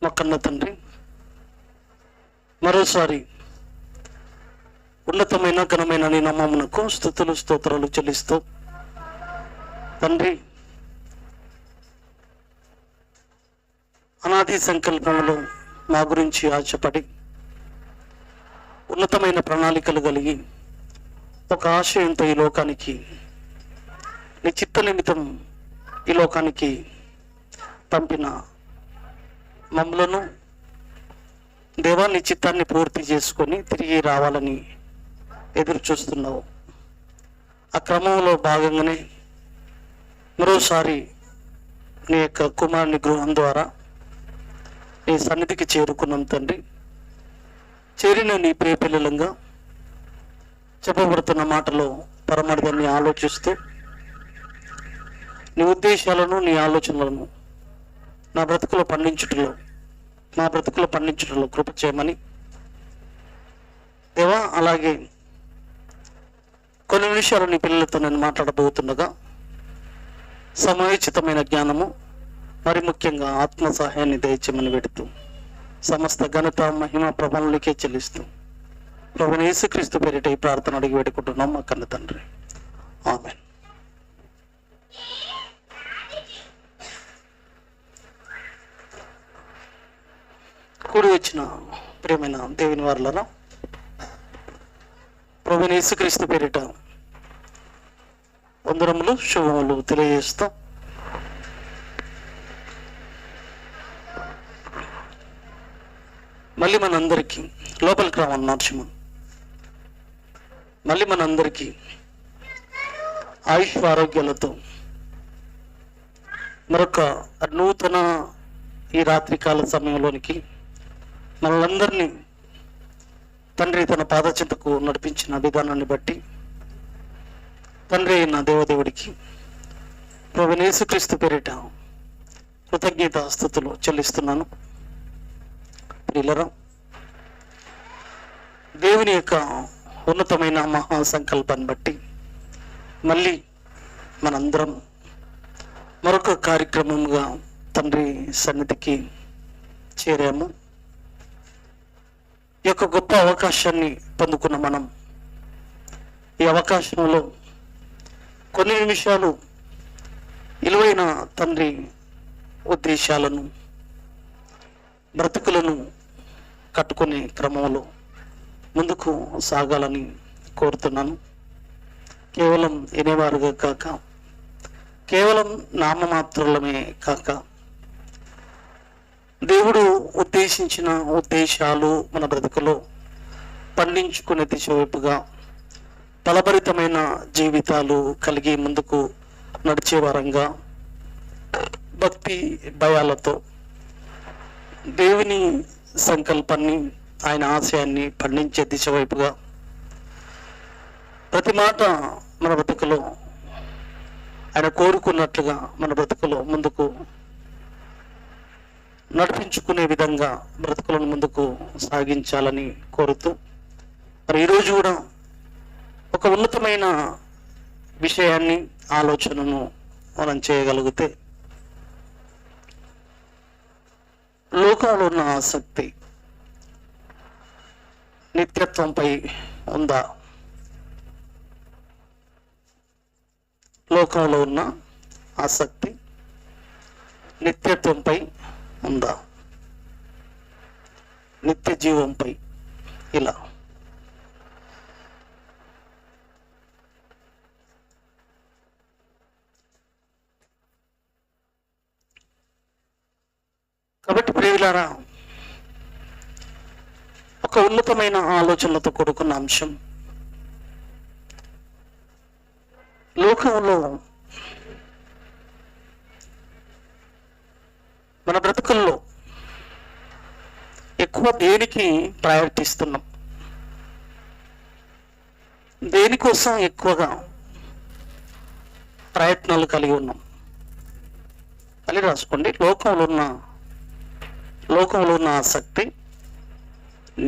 మా కన్న తండ్రి, మరోసారి ఉన్నతమైన ఘనమైన నీ నామమునకు స్తుతులు స్తోత్రాలు చెల్లిస్తూ, తండ్రి అనాది సంకల్పంలో మా గురించి ఆశపడి ఉన్నతమైన ప్రణాళికలు కలిగి ఒక ఆశయంతో ఈ లోకానికి నీ చిత్త నిమిత్తం ఈ లోకానికి పంపిన మమ్మలను దేవా నీ చిత్తాన్ని పూర్తి చేసుకొని తిరిగి రావాలని ఎదురు చూస్తున్నావు. ఆ క్రమంలో భాగంగానే మరోసారి నీ యొక్క కుమారుని గృహం ద్వారా నీ సన్నిధికి చేరుకున్నాం తండ్రి. చేరిన నీ ప్రియ పిల్లలంగా చెప్పబడుతున్న మాటలో పరమార్థాన్ని ఆలోచిస్తూ నీ ఉద్దేశాలను నీ ఆలోచనలను నా బ్రతుకులో పండించుటలో కృప చేయమని దేవా, అలాగే కొన్ని నిమిషాలు నీ పిల్లలతో నేను మాట్లాడబోతుండగా సమయోచితమైన జ్ఞానము, మరి ముఖ్యంగా ఆత్మ సహాయాన్ని దయచేయమని పెడుతూ సమస్త ఘనత మహిమ ప్రభావాలకే చెల్లిస్తూ ప్రభువైన యేసుక్రీస్తు పేరిట ఈ ప్రార్థన అడిగి పెట్టుకుంటున్నాం మా కన్న తండ్రి, ఆమేన్. కూడి వచ్చిన ప్రియమైన దేవుని వారలారా, ప్రభువైన యేసుక్రీస్తు పేరిట వందనములు శుభములు తెలియజేస్తాం. మళ్ళీ మనందరికీ లోపలికి రావన్న నరసింహన్, మళ్ళీ మనందరికీ ఆయుష్ ఆరోగ్యాలతో మరొక నూతన ఈ రాత్రికాల సమయంలోనికి మనలందరినీ తండ్రి తన పాదచెంతకు నడిపించిన విధానాన్ని బట్టి తండ్రి అయిన దేవదేవుడికి ప్రభువైన యేసుక్రీస్తు పేరిట కృతజ్ఞత స్తుతులు చెల్లిస్తున్నాను. ప్రియులారా, దేవుని యొక్క ఉన్నతమైన మహాసంకల్పాన్ని బట్టి మళ్ళీ మనందరం మరొక కార్యక్రమంగా తండ్రి సన్నిధికి చేరాము. ఈ యొక్క గొప్ప అవకాశాన్ని పొందుకున్న మనం ఈ అవకాశంలో కొన్ని నిమిషాలు విలువైన తండ్రి ఉద్దేశాలను, బ్రతుకులను కట్టుకునే క్రమంలో ముందుకు సాగాలని కోరుతున్నాను. కేవలం వినేవారుగా కాక, కేవలం నామమాత్రులమే కాక, దేవుడు ఉద్దేశించిన ఉద్దేశాలు మన బ్రతుకులో పండించుకునే దిశ వైపుగా ఫలభరితమైన జీవితాలు కలిగి ముందుకు నడిచే వారంగా భక్తి భయాలతో దేవుని సంకల్పాన్ని, ఆయన ఆశయాన్ని పండించే దిశ వైపుగా ప్రతి మాట మన బ్రతుకులో ఆయన కోరుకున్నట్లుగా మన బ్రతుకులో ముందుకు నడిపించుకునే విధంగా బ్రతుకులను ముందుకు సాగించాలని కోరుతూ, మరి ఈరోజు కూడా ఒక ఉన్నతమైన విషయాన్ని, ఆలోచనను మనం చేయగలిగితే, లోకంలో ఉన్న ఆసక్తి నిత్యత్వంపై ఉందా? లోకంలో ఉన్న ఆసక్తి నిత్యత్వంపై ఉందా? నిత్య జీవంపై. ఇలా కాబట్టి ప్రియులారా, ఒక ఉన్నతమైన ఆలోచనలతో కూడుకున్న అంశం, లోకంలో మన బ్రతుకుల్లో ఎక్కువ దేనికి ప్రయారిటీ ఇస్తున్నాం? దేనికోసం ఎక్కువగా ప్రయత్నాలు కలిగి ఉన్నాం? అని రాసుకోండి. లోకంలో ఉన్న ఆసక్తి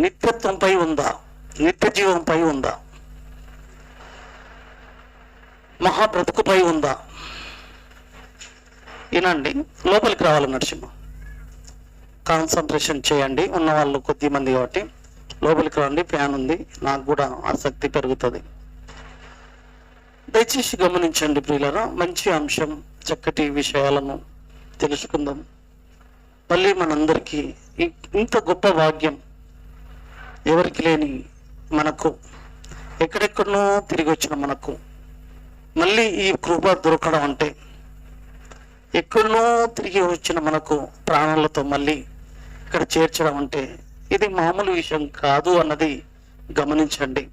నిత్యత్వంపై ఉందా? నిత్య జీవంపై ఉందా? మహా బ్రతుకుపై ఉందా? వినండి, లోపలికి రావాలి నరసింహ. కాన్సన్ట్రేషన్ చేయండి. ఉన్నవాళ్ళు కొద్ది మంది కాబట్టి లోపలికి రండి, ఫ్యాన్ ఉంది, నాకు కూడా ఆసక్తి పెరుగుతుంది. దయచేసి గమనించండి ప్రియులారా, మంచి అంశం, చక్కటి విషయాలను తెలుసుకుందాం. మళ్ళీ మనందరికీ ఇంత గొప్ప భాగ్యం ఎవరికి లేని మనకు, ఎక్కడెక్కడనో తిరిగి వచ్చిన మనకు మళ్ళీ ఈ కృప దొరకడం అంటే, ఎక్కడనో తిరిగి వచ్చిన మనకు ప్రాణాలతో మళ్ళీ ఇక్కడ చేర్చడం అంటే ఇది మామూలు విషయం కాదు అన్నది గమనించండి.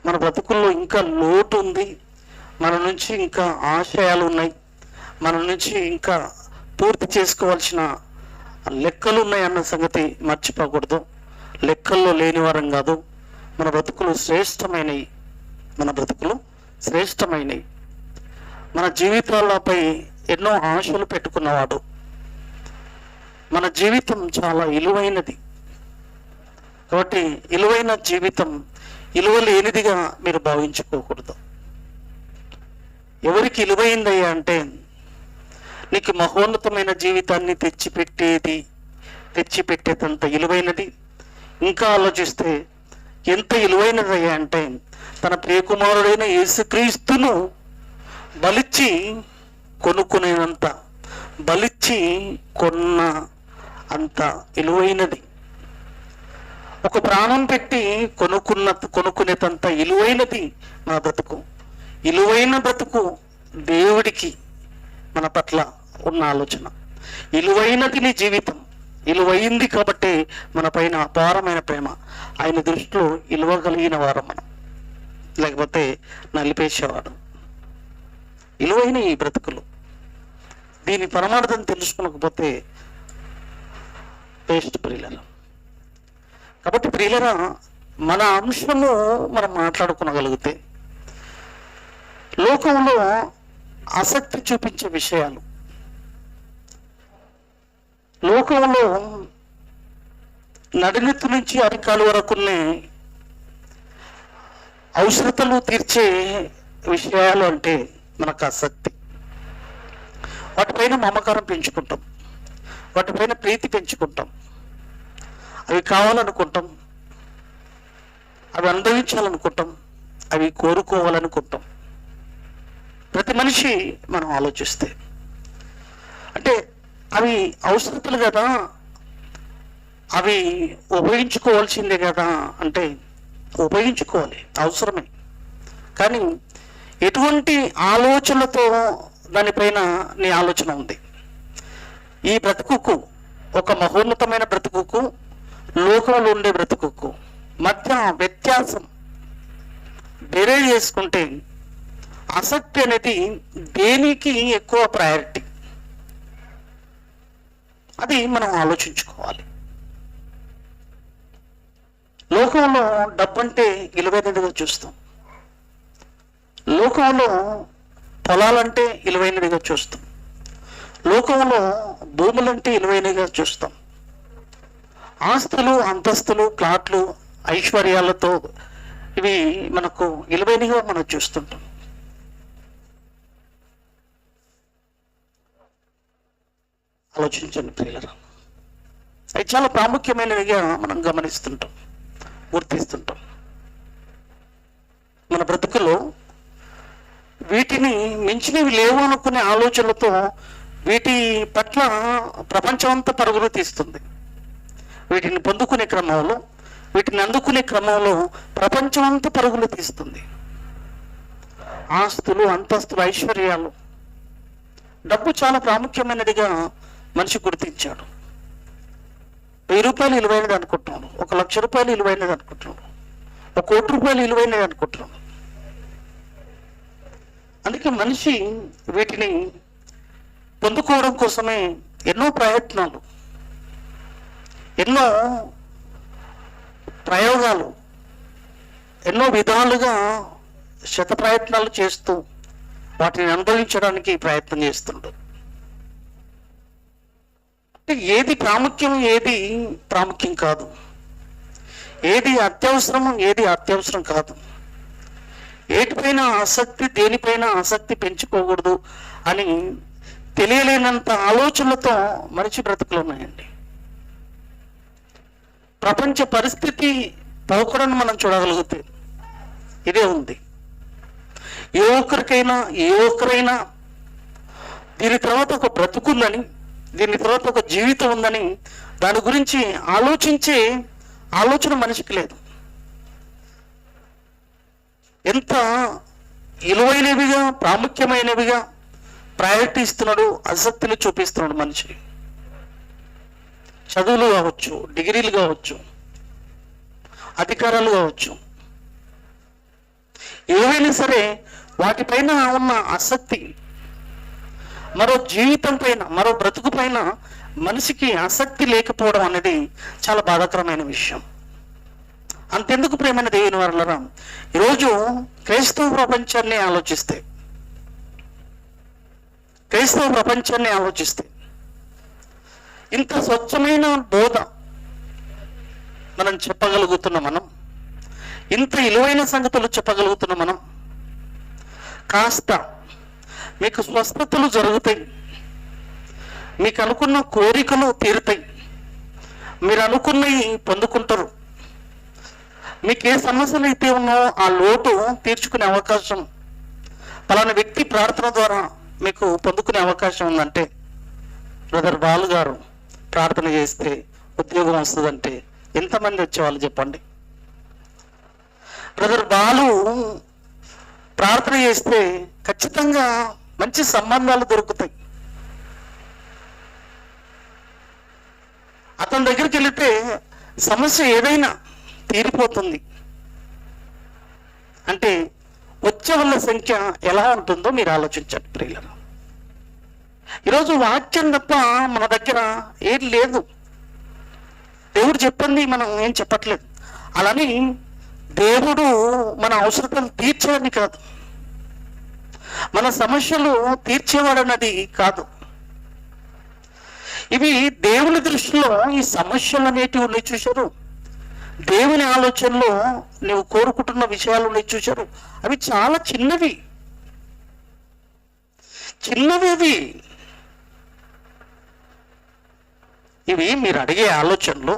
మన బ్రతుకుల్లో ఇంకా లోటు ఉంది, మన నుంచి ఇంకా ఆశయాలు ఉన్నాయి, మన నుంచి ఇంకా పూర్తి చేసుకోవాల్సిన లెక్కలు ఉన్నాయి అన్న సంగతి మర్చిపోకూడదు. లెక్కల్లో లేని వారం కాదు. మన బ్రతుకులు శ్రేష్టమైనవి, మన బ్రతుకులు శ్రేష్టమైనవి. మన జీవితాలపై ఎన్నో ఆశలు పెట్టుకున్నవాడు. మన జీవితం చాలా విలువైనది కాబట్టి విలువైన జీవితం విలువ లేనిదిగా మీరు భావించుకోకూడదు. ఎవరికి విలువైందయ్యా అంటే, నీకు మహోన్నతమైన జీవితాన్ని తెచ్చిపెట్టేదంత విలువైనది. ఇంకా ఆలోచిస్తే ఎంత విలువైనదయ్యా అంటే, తన ప్రియకుమారుడైన యేసుక్రీస్తును బలిచ్చి కొనుక్కునేంత, బలిచ్చి కొన్న అంత విలువైనది. ఒక ప్రాణం పెట్టి కొనుక్కునేంత విలువైనది మన బ్రతుకు. విలువైన బ్రతుకు దేవుడికి మన పట్ల ఉన్న ఆలోచన. విలువైనది నీ జీవితం, విలువైంది కాబట్టి మన పైన అపారమైన ప్రేమ. ఆయన దృష్టిలో విలువ కలిగిన వారు మనం, లేకపోతే నలిపేసేవాడు. విలువైన ఈ బ్రతుకులు, దీని పరమార్థం తెలుసుకోకపోతే వేస్ట్ ప్రియులరా. కాబట్టి ప్రియులరా, మన అంశము మనం మాట్లాడుకోగలిగితే, లోకంలో ఆసక్తి చూపించే విషయాలు, లోకంలో నడినెత్తు నుంచి అరికాలు వరకునే అవసరతలు తీర్చే విషయాలు అంటే మనకు ఆసక్తి. వాటిపైన మమకారం పెంచుకుంటాం, వాటిపైన ప్రీతి పెంచుకుంటాం, అవి కావాలనుకుంటాం, అవి అనుభవించాలనుకుంటాం, అవి కోరుకోవాలనుకుంటాం. ప్రతి మనిషి మనం ఆలోచిస్తే, అంటే అవి అవసరతలు కదా, అవి ఉపయోగించుకోవాల్సిందే కదా అంటే ఉపయోగించుకోవాలి, అవసరమే. కానీ ఎటువంటి ఆలోచనలతో దానిపైన నీ ఆలోచన ఉంది? ఈ బ్రతుకుకు, ఒక మహోన్నతమైన బ్రతుకుకు, లోకంలో ఉండే బ్రతుకుకు మధ్య వ్యత్యాసం వేరే చేసుకుంటే, ఆసక్తి అనేది దేనికి ఎక్కువ ప్రయారిటీ, అది మనం ఆలోచించుకోవాలి. లోకంలో డబ్బంటే విలువైనదిగా చూస్తాం, లోకంలో పొలాలంటే విలువైనదిగా చూస్తాం, లోకంలో భూములంటే విలువైనదిగా చూస్తాం, ఆస్తులు, అంతస్తులు, ప్లాట్లు, ఐశ్వర్యాలతో ఇవి మనకు విలువైనగా మనం చూస్తుంటాం. ఆలోచించండి ప్రియులరా, అవి చాలా ప్రాముఖ్యమైనవిగా మనం గమనిస్తుంటాం, గుర్తిస్తుంటాం. మన బ్రతుకులో వీటిని మించినవి లేవు అనుకునే ఆలోచనలతో వీటి పట్ల ప్రపంచమంతా పరుగులు తీస్తుంది. వీటిని పొందుకునే క్రమంలో, వీటిని అందుకునే క్రమంలో ప్రపంచమంతా పరుగులు తీస్తుంది. ఆస్తులు, అంతస్తులు, ఐశ్వర్యాలు, డబ్బు చాలా ప్రాముఖ్యమైనదిగా మనిషి గుర్తించాడు. 1000 రూపాయలు విలువైనది అనుకుంటున్నాడు, 1,00,000 రూపాయలు విలువైనది అనుకుంటున్నాడు, 1 కోటి రూపాయలు విలువైనది అనుకుంటున్నాడు. అందుకే మనిషి వీటిని పొందుకోవడం కోసమే ఎన్నో ప్రయత్నాలు, ఎన్నో ప్రయోగాలు, ఎన్నో విధాలుగా శత ప్రయత్నాలు చేస్తూ వాటిని అనుభవించడానికి ప్రయత్నం చేస్తుంటారు. ఏది ప్రాముఖ్యం, ఏది ప్రాముఖ్యం కాదు, ఏది అత్యవసరం, ఏది అత్యవసరం కాదు, ఏటిపైన ఆసక్తి, దేనిపైన ఆసక్తి పెంచుకోకూడదు అని తెలియలేనంత ఆలోచనలతో మనిషి బ్రతుకులు ఉన్నాయండి. ప్రపంచ పరిస్థితి పోకడను మనం చూడగలిగితే ఇదే ఉంది. ఏ ఒక్కరైనా దీని తర్వాత ఒక బ్రతుకుందని, దీని తర్వాత ఒక జీవితం ఉందని దాని గురించి ఆలోచించే ఆలోచన మనిషికి లేదు. ఎంత విలువైనవిగా, ప్రాముఖ్యమైనవిగా ప్రయారిటీ ఇస్తున్నాడు, ఆసక్తిని చూపిస్తున్నాడు మనిషి. చదువులు కావచ్చు, డిగ్రీలు కావచ్చు, అధికారాలు కావచ్చు, ఏవైనా సరే వాటిపైన ఉన్న ఆసక్తి, మరో జీవితం పైన, మరో బ్రతుకు పైన మనిషికి ఆసక్తి లేకపోవడం అనేది చాలా బాధాకరమైన విషయం. అంతెందుకు ప్రియమైన దేవుని వారలారా, ఈరోజు క్రైస్తవ ప్రపంచాన్ని ఆలోచిస్తే ఇంత స్వచ్ఛమైన బోధ మనం చెప్పగలుగుతున్నాం, మనం ఇంత విలువైన సంగతులు చెప్పగలుగుతున్నాం మనం. కాస్త మీకు స్వస్థతలు జరుగుతాయి, మీకు అనుకున్న కోరికలు తీరుతాయి, మీరు అనుకున్నవి పొందుకుంటారు, మీకు ఏ సమస్యలు అయితే ఉన్నాయో ఆ లోటు తీర్చుకునే అవకాశం పలానా వ్యక్తి ప్రార్థన ద్వారా మీకు పొందుకునే అవకాశం ఉందంటే, బ్రదర్ బాలు గారు ప్రార్థన చేస్తే ఉద్యోగం వస్తుందంటే ఎంతమంది వచ్చేవాళ్ళు చెప్పండి? బ్రదర్ బాలు ప్రార్థన చేస్తే ఖచ్చితంగా మంచి సంబంధాలు దొరుకుతాయి. అతని దగ్గరికి వెళితే సమస్య ఏదైనా తీరిపోతుంది అంటే వచ్చే వాళ్ళ సంఖ్య ఎలా ఉంటుందో మీరు ఆలోచించండి ప్రియులారా. ఈరోజు వాక్యం తప్ప మన దగ్గర ఏం లేదు. దేవుడు చెప్పింది మనం ఏం చెప్పట్లేదు. అలాని దేవుడు మన అవసరతలు తీర్చేవాడిని కాదు, మన సమస్యలు తీర్చేవాడన్నది కాదు. ఇవి దేవుని దృష్టిలో ఈ సమస్యలు అనేటివి ఉన్నాయి చూశారు. దేవుని ఆలోచనలో నువ్వు కోరుకుంటున్న విషయాలు ఉన్నాయి చూశారు. అవి చాలా చిన్నవి. అవి ఇవి మీరు అడిగే ఆలోచనలు,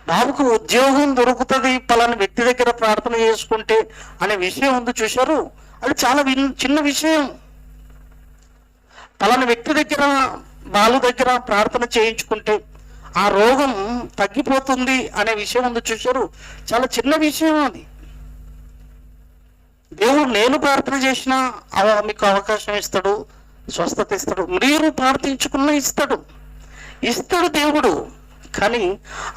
బాబుకు ఉద్యోగం దొరుకుతుంది పలానా వ్యక్తి దగ్గర ప్రార్థన చేసుకుంటే అనే విషయం ఉంది చూశారు. అది చాలా చిన్న విషయం. పలానా వ్యక్తి దగ్గర, బాలు దగ్గర ప్రార్థన చేయించుకుంటే ఆ రోగం తగ్గిపోతుంది అనే విషయం ఉంది చూశారు. చాలా చిన్న విషయం అది. దేవుడు నేను ప్రార్థన చేసినా మీకు అవకాశం ఇస్తాడు, స్వస్థత ఇస్తాడు, మీరు ప్రార్థించుకున్నా ఇస్తాడు దేవుడు. కానీ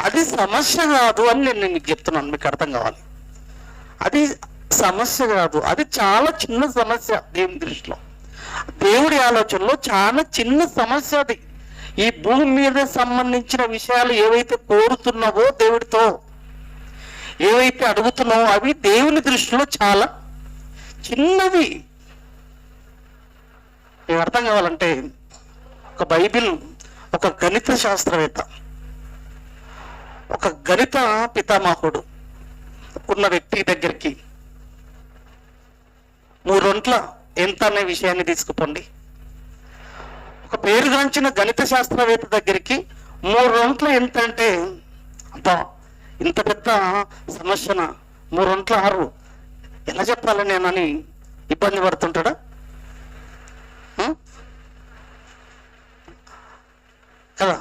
అది సమస్య కాదు అని నేను మీకు చెప్తున్నాను, మీకు అర్థం కావాలి. అది సమస్య కాదు, అది చాలా చిన్న సమస్య దేవుని దృష్టిలో. దేవుడి ఆలోచనలో చాలా చిన్న సమస్య అది. ఈ భూమి మీద సంబంధించిన విషయాలు ఏవైతే కోరుతున్నావో, దేవుడితో ఏవైతే అడుగుతున్నావో అవి దేవుని దృష్టిలో చాలా చిన్నవి. మీకు అర్థం కావాలంటే, ఒక బైబిల్, ఒక గణిత శాస్త్రవేత్త, ఒక గణిత పితామహుడు ఉన్న వ్యక్తి దగ్గరికి 3 ఒంట్ల ఎంత అనే విషయాన్ని తీసుకుపోండి. ఒక పేరుగాంచిన గణిత శాస్త్రవేత్త దగ్గరికి 3 ఒంట్ల ఎంత అంటే, అబ్బా ఇంత పెద్ద సమస్యన 3 ఒంట్ల 6 ఎలా చెప్పాలి నేనని ఇబ్బంది పడుతుంటాడా? కదా,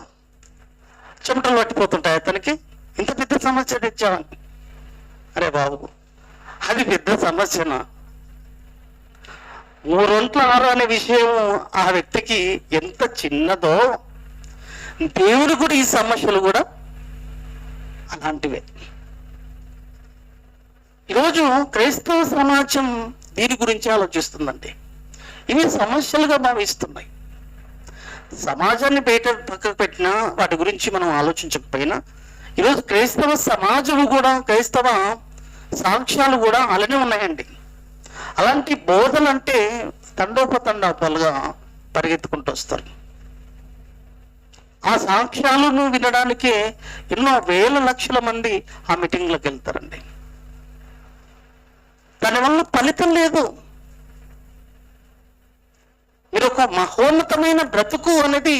చెమటలు పట్టిపోతుంటాయి అతనికి. ఇంత పెద్ద సమస్య తెచ్చావని. అరే బాబు, అది పెద్ద సమస్యనా? 3 ఒంట్ల 6 అనే విషయం ఆ వ్యక్తికి ఎంత చిన్నదో, దేవుడు కూడా ఈ సమస్యలు కూడా అలాంటివే. ఈరోజు క్రైస్తవ సమాజం దీని గురించి ఆలోచిస్తుందండి. ఇవి సమస్యలుగా భావిస్తున్నాయి. సమాజాన్ని బయట పక్కకు పెట్టినా, వాటి గురించి మనం ఆలోచించకపోయినా, ఈరోజు క్రైస్తవ సమాజము కూడా, క్రైస్తవ సాక్ష్యాలు కూడా అలానే ఉన్నాయండి. అలాంటి బోధలు అంటే తండోపతండాపాలుగా పరిగెత్తుకుంటూ వస్తారు. ఆ సాక్ష్యాలను వినడానికే ఎన్నో వేల లక్షల మంది ఆ మీటింగ్లకు వెళ్తారండి. దానివల్ల ఫలితం లేదు. మీరు ఒక మహోన్నతమైన బ్రతుకు అనేది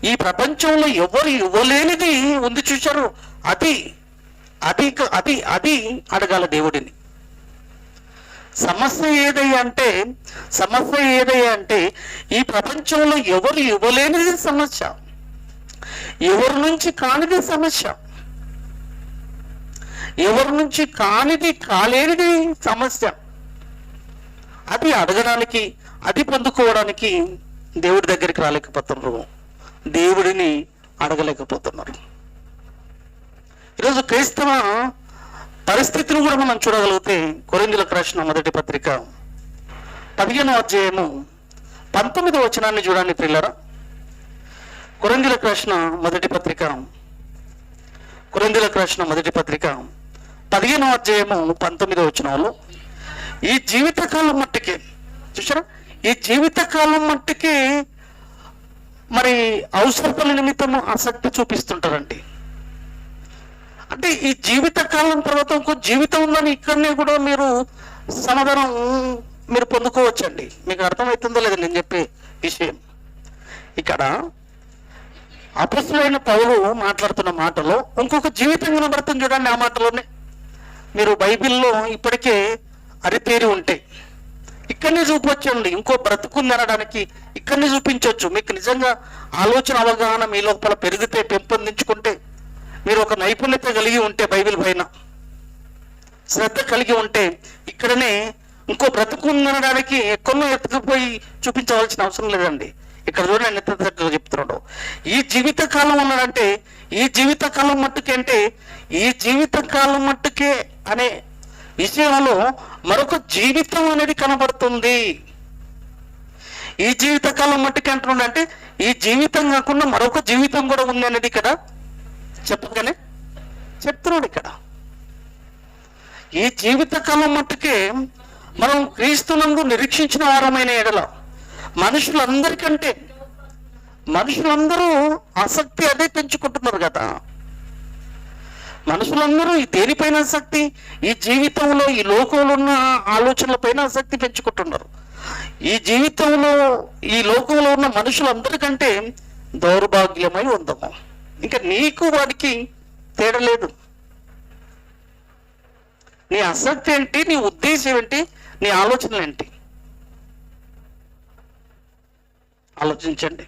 ఈ ప్రపంచంలో ఎవరు ఇవ్వలేనిది ఉంది చూశారు, అది అది అది అది అడగాల దేవుడిని. సమస్య ఏదయ్యా అంటే ఈ ప్రపంచంలో ఎవరు ఇవ్వలేనిది సమస్య, ఎవరి నుంచి కానిది సమస్య, ఎవరి నుంచి కానిది కాలేనిది సమస్య. అది అడగడానికి, అది పొందుకోవడానికి దేవుడి దగ్గరికి రాలేకపోతున్నారు, దేవుడిని అడగలేకపోతున్నారు. ఈరోజు క్రైస్తవ పరిస్థితిని కూడా మనం చూడగలిగితే కొరింథీయులకు రాసిన మొదటి పత్రిక 15వ అధ్యాయము 19వ వచనాన్ని చూడండి ప్రియులారా. కొరింథీయులకు రాసిన మొదటి పత్రిక 15వ అధ్యాయము 19వ వచనంలో, ఈ జీవితకాలం మట్టికే చూసారా, ఈ జీవితకాలం మట్టికే మరి అవసరతల నిమిత్తము ఆసక్తి చూపిస్తుంటారండి. అంటే ఈ జీవితకాలం తర్వాత ఇంకో జీవితం ఉందని ఇక్కడనే కూడా మీరు సమాధానం మీరు పొందుకోవచ్చండి. మీకు అర్థమవుతుందో లేదో నేను చెప్పే విషయం. ఇక్కడ అపొస్తలుడైన పౌలు మాట్లాడుతున్న మాటలో ఇంకొక జీవితం కనబడుతుంది చూడండి. ఆ మాటలోనే మీరు బైబిల్లో ఇప్పటికే అరితేరి ఉంటే ఇక్కడనే చూపొచ్చండి. ఇంకో బ్రతుకుంది అనడానికి ఇక్కడనే చూపించవచ్చు. మీకు నిజంగా ఆలోచన అవగాహన మీ లోపల పెరిగితే, పెంపొందించుకుంటే, మీరు ఒక నైపుణ్యత కలిగి ఉంటే, బైబిల్ పైన శ్రద్ధ కలిగి ఉంటే ఇక్కడనే ఇంకో బ్రతుకుందనడానికి ఎక్కడో ఎత్తుకుపోయి చూపించవలసిన అవసరం లేదండి. ఇక్కడ చూడండి ఆయన ఎంత చక్కగా చెప్తున్నాడు. ఈ జీవితకాలం ఉన్నాడంటే ఈ జీవితకాలం మట్టుకే, అంటే ఈ జీవితకాలం మట్టుకే అనే విషయంలో మరొక జీవితం అనేది కనబడుతుంది. ఈ జీవితకాలం మట్టుకే అంటున్నాడు అంటే ఈ జీవితం కాకుండా మరొక జీవితం కూడా ఉంది అనేది ఇక్కడ చెప్పగానే చెప్తున్నాడు. ఇక్కడ ఈ జీవితకాలం మట్టుకే మనం క్రీస్తునందు నిరీక్షించిన వారమైన ఎడల మనుషులందరూ ఆసక్తి అదే పెంచుకుంటున్నారు కదా. మనుషులందరూ ఈ దేనిపైన ఆసక్తి, ఈ జీవితంలో ఈ లోకంలో ఉన్న ఆలోచనలపైన ఆసక్తి పెంచుకుంటున్నారు. ఈ జీవితంలో ఈ లోకంలో ఉన్న మనుషులందరికంటే దౌర్భాగ్యమై ఉందాము. ఇంకా నీకు వాడికి తేడా లేదు. నీ ఆసక్తి ఏంటి, నీ ఉద్దేశం ఏంటి, నీ ఆలోచనలు ఏంటి? ఆలోచించండి,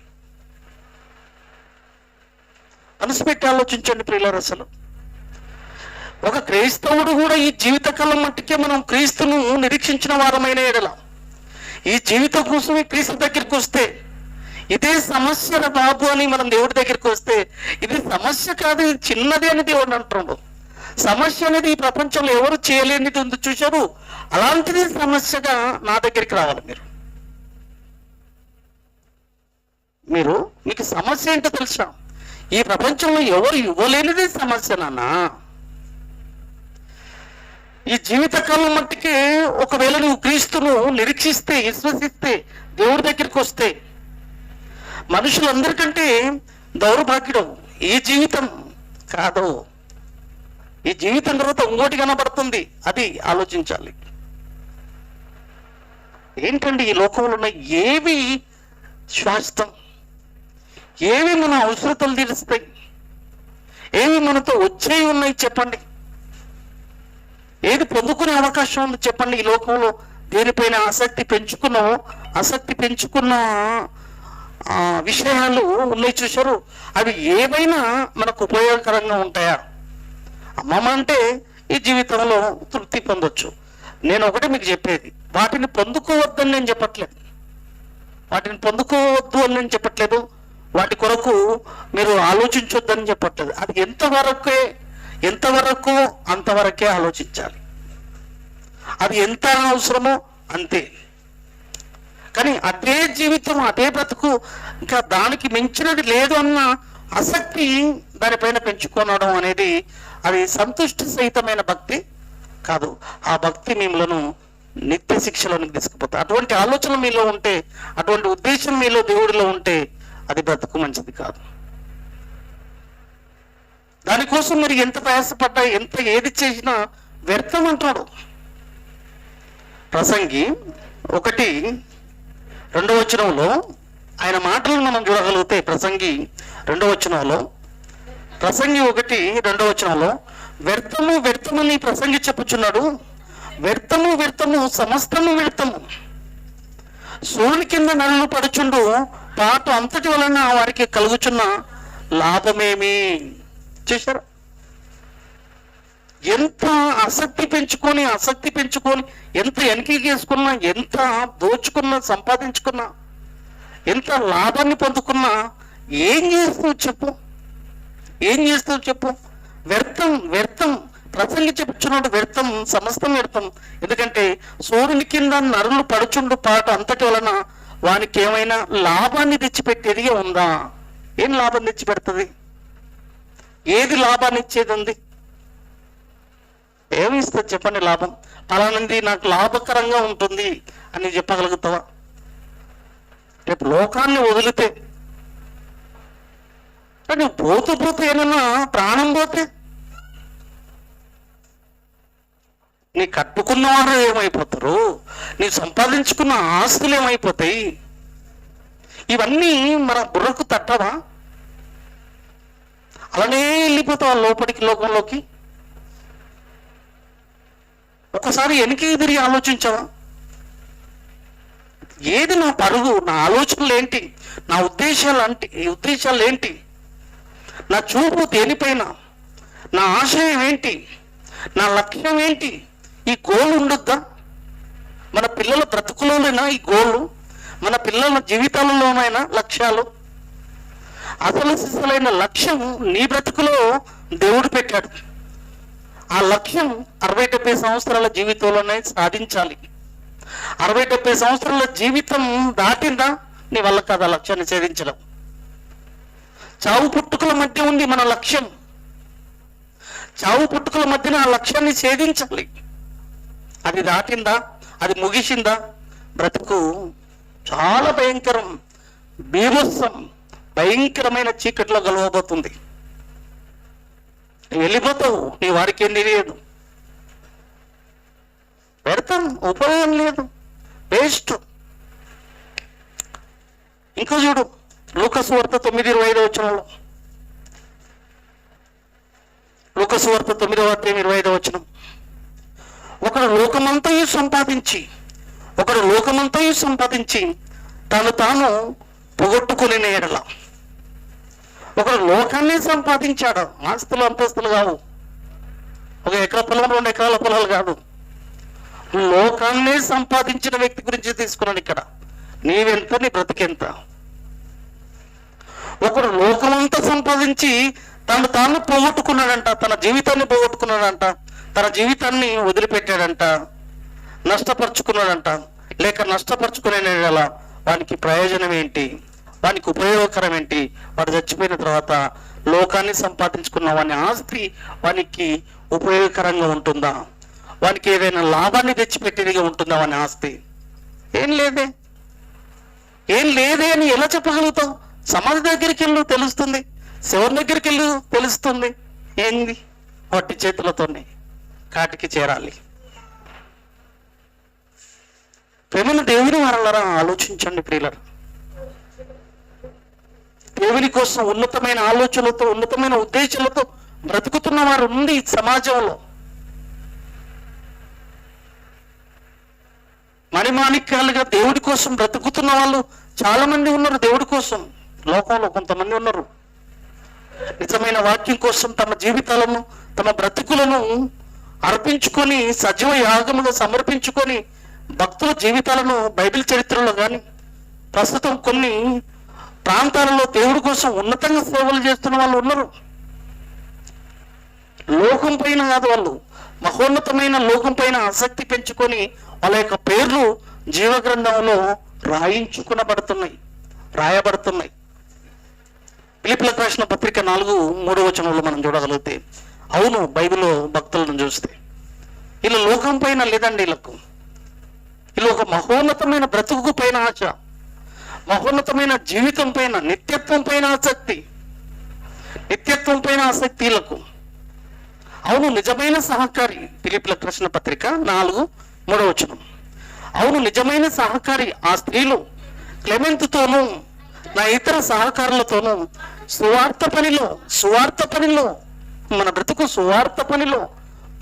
మనసు పెట్టి ఆలోచించండి ప్రియులారా. అసలు ఒక క్రైస్తవుడు కూడా ఈ జీవితకాలం మట్టుకే మనం క్రీస్తును నిరీక్షించిన వారమైన ఎడల, ఈ జీవితం కోసమే క్రీస్తు దగ్గరికి వస్తే, ఇదే సమస్య బాబు అని మనం దేవుడి దగ్గరికి వస్తే, ఇది సమస్య కాదు, ఇది చిన్నది అని దేవుడు అంటున్నాడు. సమస్య అనేది ఈ ప్రపంచంలో ఎవరు చేయలేనిది ఉంది చూశారు, అలాంటిది సమస్యగా నా దగ్గరికి రావాలి. మీకు సమస్య ఏంటో తెలుసా? ఈ ప్రపంచంలో ఎవరు ఇవ్వలేనిది సమస్య నాన్న. ఈ జీవితకాలం మట్టికే ఒకవేళ నువ్వు క్రీస్తును నిరీక్షిస్తే, విశ్వసిస్తే, దేవుడి దగ్గరికి వస్తే, మనుషులందరికంటే దౌర్భాగ్యుడు ఈ జీవితం కాదు. ఈ జీవితం తర్వాత ఇంకోటి కనబడుతుంది, అది ఆలోచించాలి. ఏంటండి ఈ లోకంలో ఉన్న ఏవి శాశ్వతం, ఏవి మన అవసరతలు తీరుస్తాయి, ఏవి మనతో వచ్చేవి ఉన్నాయి చెప్పండి? ఏది పొందుకునే అవకాశం ఉంది చెప్పండి? ఈ లోకంలో దేనిపైన ఆసక్తి పెంచుకున్న విషయాలు ఉన్నాయి చూశారు, అవి ఏవైనా మనకు ఉపయోగకరంగా ఉంటాయా? అమ్మమ్మ అంటే ఈ జీవితంలో తృప్తి పొందొచ్చు. నేను ఒకటి మీకు చెప్పేది, వాటిని పొందుకోవద్దని నేను చెప్పట్లేదు, వాటి కొరకు మీరు ఆలోచించొద్దని చెప్పట్లేదు. అది ఎంతవరకు అంతవరకే ఆలోచించాలి. అది ఎంత అవసరమో అంతే. కానీ అదే జీవితం, అదే బ్రతుకు, ఇంకా దానికి మించినది లేదు అన్న ఆసక్తి దానిపైన పెంచుకోవడం అనేది అది సంతుష్టి సహితమైన భక్తి కాదు. ఆ భక్తి మిమ్మలను నిత్య శిక్షలోనికి తీసుకుపోతుంది. అటువంటి ఆలోచన మీలో ఉంటే, అటువంటి ఉద్దేశం మీలో దేవుడిలో ఉంటే అది బ్రతుకు మంచిది కాదు. దానికోసం మీరు ఎంత ప్రయాసపడ్డా, ఎంత ఏది చేసినా వ్యర్థం అంటాడు. ప్రసంగి 1:2 ఆయన మాటలను మనం చూడగలిగితే ప్రసంగి 2వ వచనంలో, ప్రసంగి 1:2 వచనంలో, వ్యర్థము వ్యర్థమని ప్రసంగి చెప్పుచున్నాడు, వ్యర్థము వ్యర్థము సమస్తము వ్యర్థము, సూర్యుని కింద నరులు పడుచుండు పాటు అంతటి వలన వారికి కలుగుచున్న లాభమేమి. చేశారు. ఎంత ఆసక్తి పెంచుకొని ఎంత వెనకేసుకున్నా, ఎంత దోచుకున్నా, సంపాదించుకున్నా, ఎంత లాభాన్ని పొందుకున్నా ఏం చేస్తావు చెప్పు? వ్యర్థం వ్యర్థం. ప్రసంగి చెప్పుచున్నాడు, వ్యర్థం సమస్తం వ్యర్థం. ఎందుకంటే సూర్యుని కింద నరులు పడుచుండు పాట అంతటి వలన వానికి ఏమైనా లాభాన్ని తెచ్చిపెట్టేది ఉందా? ఏం లాభం తెచ్చిపెడుతుంది? ఏది లాభాన్ని ఇచ్చేది ఉంది? ఏమి ఇస్తుంది చెప్పండి లాభం? అలానంది నాకు లాభకరంగా ఉంటుంది అని చెప్పగలుగుతావా? రేపు లోకాన్ని వదిలితే, నువ్వు పోతే ఏమన్నా ప్రాణం పోతే నీ కట్టుకున్న వారు ఏమైపోతారు? నీ సంపాదించుకున్న ఆస్తులు ఏమైపోతాయి? ఇవన్నీ మన బుర్రకు తట్టవా? అలానే వెళ్ళిపోతావా లోకంలోకి? ఒకసారి వెనక్కి తిరిగి ఆలోచించావా? ఏది నా పరుగు? నా ఆలోచనలు ఏంటి? నా ఉద్దేశాలు ఏంటి? నా చూపు దేనిపైన? నా ఆశయం ఏంటి? నా లక్ష్యం ఏంటి? ఈ గోల్ ఉండొద్దా? మన పిల్లల బ్రతుకులోనైనా ఈ గోళ్ళు, మన పిల్లల జీవితాలలోనైనా లక్ష్యాలు? అసలు సిసలైన లక్ష్యం నీ బ్రతుకులో దేవుడు పెట్టాడు. ఆ లక్ష్యం 60-70 సంవత్సరాల జీవితంలోనే సాధించాలి. 60-70 సంవత్సరాల జీవితం దాటిందా నీ వల్ల కాదు ఆ లక్ష్యాన్ని ఛేదించడం. చావు పుట్టుకల మధ్య ఉంది మన లక్ష్యం. చావు పుట్టుకల మధ్యన ఆ లక్ష్యాన్ని ఛేదించాలి. అది దాటిందా, అది ముగిసిందా, బ్రతుకు చాలా భయంకరం, బీభత్సం, భయంకరమైన చీకట్లో గలవబోతుంది. వెళ్ళిపోతావు, నీ వారికి ఏం తెలియదు, పెడతాం, ఉపయోగం లేదు, వేస్ట్. ఇంకా చూడు, లూకాసు వార్త 9:25 వచనంలో, లూకాసు వార్త 9:25 వచనం, ఒకడు లోకమంతయు సంపాదించి తను తాను పొగొట్టుకుని ఎడల. ఒకడు లోకాన్ని సంపాదించాడు, ఆస్తులు అంతస్తులు కాదు, 1 ఎకరా పొలం 2 ఎకరాల పొలాలు కాదు, లోకాన్ని సంపాదించిన వ్యక్తి గురించి తీసుకున్నాను ఇక్కడ. నీవెంత, నీ బ్రతికెంత? ఒకడు లోకమంతా సంపాదించి తను తాను పోగొట్టుకున్నాడంట, తన జీవితాన్ని పోగొట్టుకున్నాడంట, తన జీవితాన్ని వదిలిపెట్టాడంట, నష్టపరుచుకున్నాడంట. లేక నష్టపరుచుకునే వానికి ప్రయోజనం ఏంటి? వానికి ఉపయోగకరం ఏంటి? వాడు చచ్చిపోయిన తర్వాత లోకాన్ని సంపాదించుకున్న వాని ఆస్తి వానికి ఉపయోగకరంగా ఉంటుందా? వానికి ఏదైనా లాభాన్ని తెచ్చిపెట్టేదిగా ఉంటుందా వాని ఆస్తి? ఏం లేదే అని ఎలా చెప్పగలుగుతావు? సమాధి దగ్గరికి వెళ్ళు తెలుస్తుంది, శివుని దగ్గరికి వెళ్ళు తెలుస్తుంది. ఏంది? వట్టి చేతులతోనే కాటికి చేరాలి. ప్రేమను దేవుని వారలారా ఆలోచించండి ప్రియులారా. దేవుని కోసం ఉన్నతమైన ఆలోచనలతో, ఉన్నతమైన ఉద్దేశాలతో బ్రతుకుతున్న వారు ఉంది ఈ సమాజంలో. మణిమాణిక్యాలుగా దేవుడి కోసం బ్రతుకుతున్న వాళ్ళు చాలా మంది ఉన్నారు. దేవుడి కోసం లోకంలో కొంతమంది ఉన్నారు. నిజమైన వాక్యం కోసం తమ జీవితాలను, తమ బ్రతుకులను అర్పించుకొని, సజీవ యాగముగా సమర్పించుకొని భక్తుల జీవితాలను బైబిల్ చరిత్రలో కానీ, ప్రస్తుతం కొన్ని ప్రాంతాలలో దేవుడి కోసం ఉన్నతంగా సేవలు చేస్తున్న వాళ్ళు ఉన్నారు. లోకం పైన కాదు, వాళ్ళు మహోన్నతమైన లోకం పైన ఆసక్తి పెంచుకొని వాళ్ళ యొక్క పేర్లు జీవగ్రంథంలో రాయబడుతున్నాయి. ఫిలిప్పీయులకు రాసిన పత్రిక 4:3 వచనంలో మనం చూడగలిగితే, అవును, బైబిల్లో భక్తులను చూస్తే వీళ్ళు లోకం పైన లేదండి, వీళ్ళు ఒక మహోన్నతమైన బ్రతుకు పైన ఆశ, మహోన్నతమైన జీవితం పైన, నిత్యత్వం పైన ఆసక్తి వీళ్ళకు. అవును, నిజమైన సహకారి. ఫిలిప్పీయులకు రాసిన పత్రిక 4:3 వచనం, అవును, నిజమైన సహకారి ఆ స్త్రీలు క్లెమెంతుతోనూ నా ఇతర సహకారులతోనూ సువార్త పనిలో మన బ్రతుకు సువార్త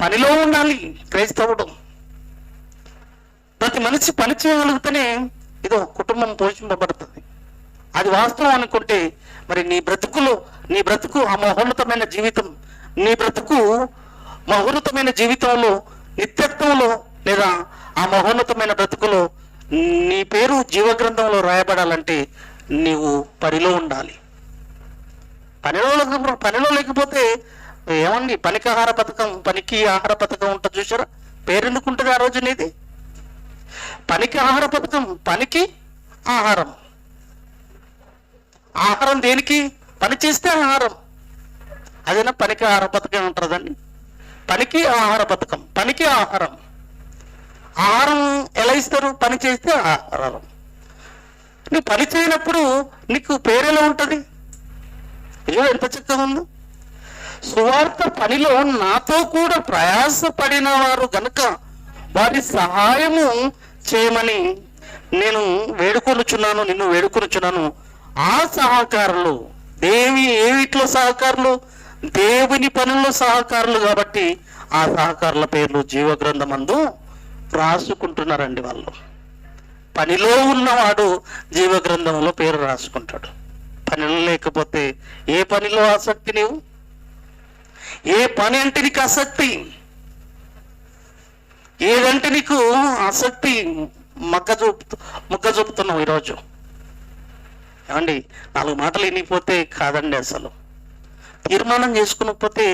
పనిలో ఉండాలి. క్రైస్తవుడు ప్రతి మనిషి పని చేయగలిగితేనే ఇదో కుటుంబం పోషింపబడుతుంది. అది వాస్తవం అనుకుంటే మరి నీ బ్రతుకు ఆ మహోన్నతమైన జీవితం, నీ బ్రతుకు మహోన్నతమైన జీవితంలో, నిత్యత్వంలో, లేదా ఆ మహోన్నతమైన బ్రతుకులో నీ పేరు జీవగ్రంథంలో రాయబడాలంటే నీవు పనిలో ఉండాలి. పనిలో లేకపోతే ఏమండి, పనికి ఆహార పథకం ఉంటుంది చూసారా? పేరెందుకు ఉంటుంది ఆ రోజు నీది? పనికి ఆహార పథకం, పనికి ఆహారం దేనికి? పని చేస్తే ఆహారం. అదేనా పనికి ఆహార పథకం ఉంటుందండి? పనికి ఆహార పథకం, పనికి ఆహారం ఎలా ఇస్తారు? పని చేస్తే ఆహారం. నువ్వు పని చేయనప్పుడు నీకు పేరెలా ఉంటుంది? ఇదో ఎంత చక్కగా ఉందో. సువార్త పనిలో నాతో కూడా ప్రయాసపడిన వారు గనుక వారి సహాయము చేయమని నిన్ను వేడుకొనుచున్నాను. ఆ సహకారులు ఏవిట్లో సహకారులు? దేవుని పనుల్లో సహకారులు కాబట్టి ఆ సహకారుల పేర్లు జీవగ్రంథమందు రాసుకుంటున్నారండి. వాళ్ళు పనిలో ఉన్నవాడు జీవగ్రంథంలో పేరు రాసుకుంటాడు. పనిలో లేకపోతే ఏ పనిలో ఆసక్తి? నీవు ఏ పని అంటే నీకు ఆసక్తి? ఏదంటే నీకు ఆసక్తి? మొగ్గ చూపుతున్నావు ఈరోజు. ఏమండి, 4 మాటలు వినిపోతే కాదండి, అసలు తీర్మానం చేసుకునకపోతే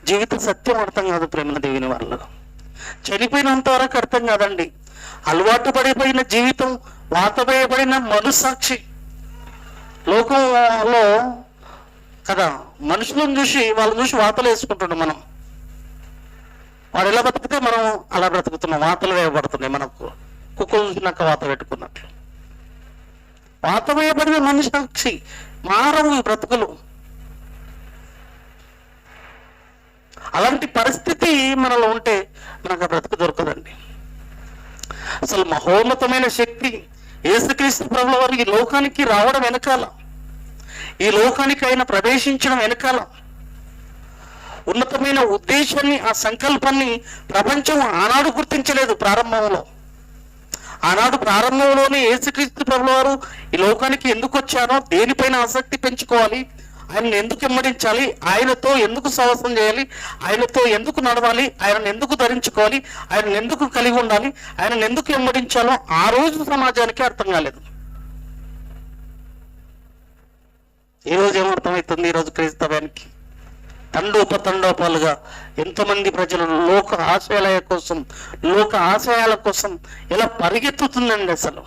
జీవిత సత్యం అర్థం కాదు. ప్రేమ దేవుని వాళ్ళు చనిపోయినంత వరకు అర్థం కాదండి. అలవాటు పడిపోయిన జీవితం, వాతవేయబడిన మనస్సాక్షి లోకంలో కదా, మనుషులను చూసి వాళ్ళని చూసి వాతలు వేసుకుంటున్నాం మనం. వాడు ఎలా బ్రతికితే మనం అలా బ్రతుకుతున్నాం. వాతలు వేయబడుతున్నాయి మనకు. కుక్కలు చూసినాక వాత పెట్టుకున్నట్లు. వాత వేయబడిన మనస్సాక్షి మారవు ఈ బ్రతుకులు. అలాంటి పరిస్థితి మనలో ఉంటే మనకు ఆ బ్రతుకు దొరకదండి. అసలు మహోన్నతమైన శక్తి యేసుక్రీస్తు ప్రభుల వారు ఈ లోకానికి రావడం వెనకాల, ఈ లోకానికి ఆయన ప్రవేశించడం వెనకాల ఉన్నతమైన ఉద్దేశాన్ని, ఆ సంకల్పాన్ని ప్రపంచం ఆనాడు గుర్తించలేదు. ప్రారంభంలోనే యేసుక్రీస్తు ప్రభుల వారు ఈ లోకానికి ఎందుకు వచ్చారో, దేనిపైన ఆసక్తి పెంచుకోవాలి, ఆయనను ఎందుకు వెంబడించాలి, ఆయనతో ఎందుకు సహవాసం చేయాలి, ఆయనతో ఎందుకు నడవాలి, ఆయనను ఎందుకు ధరించుకోవాలి, ఆయనను ఎందుకు కలిగి ఉండాలి, ఆయనను ఎందుకు వెంబడించాలో ఆ రోజు సమాజానికి అర్థం కాలేదు. ఈ రోజు ఏమర్థమవుతుంది? ఈరోజు క్రైస్తవానికి తండోపతండోపాలుగా ఎంతమంది ప్రజలు లోక ఆశయాల కోసం ఎలా పరిగెత్తుతుందండి. అసలు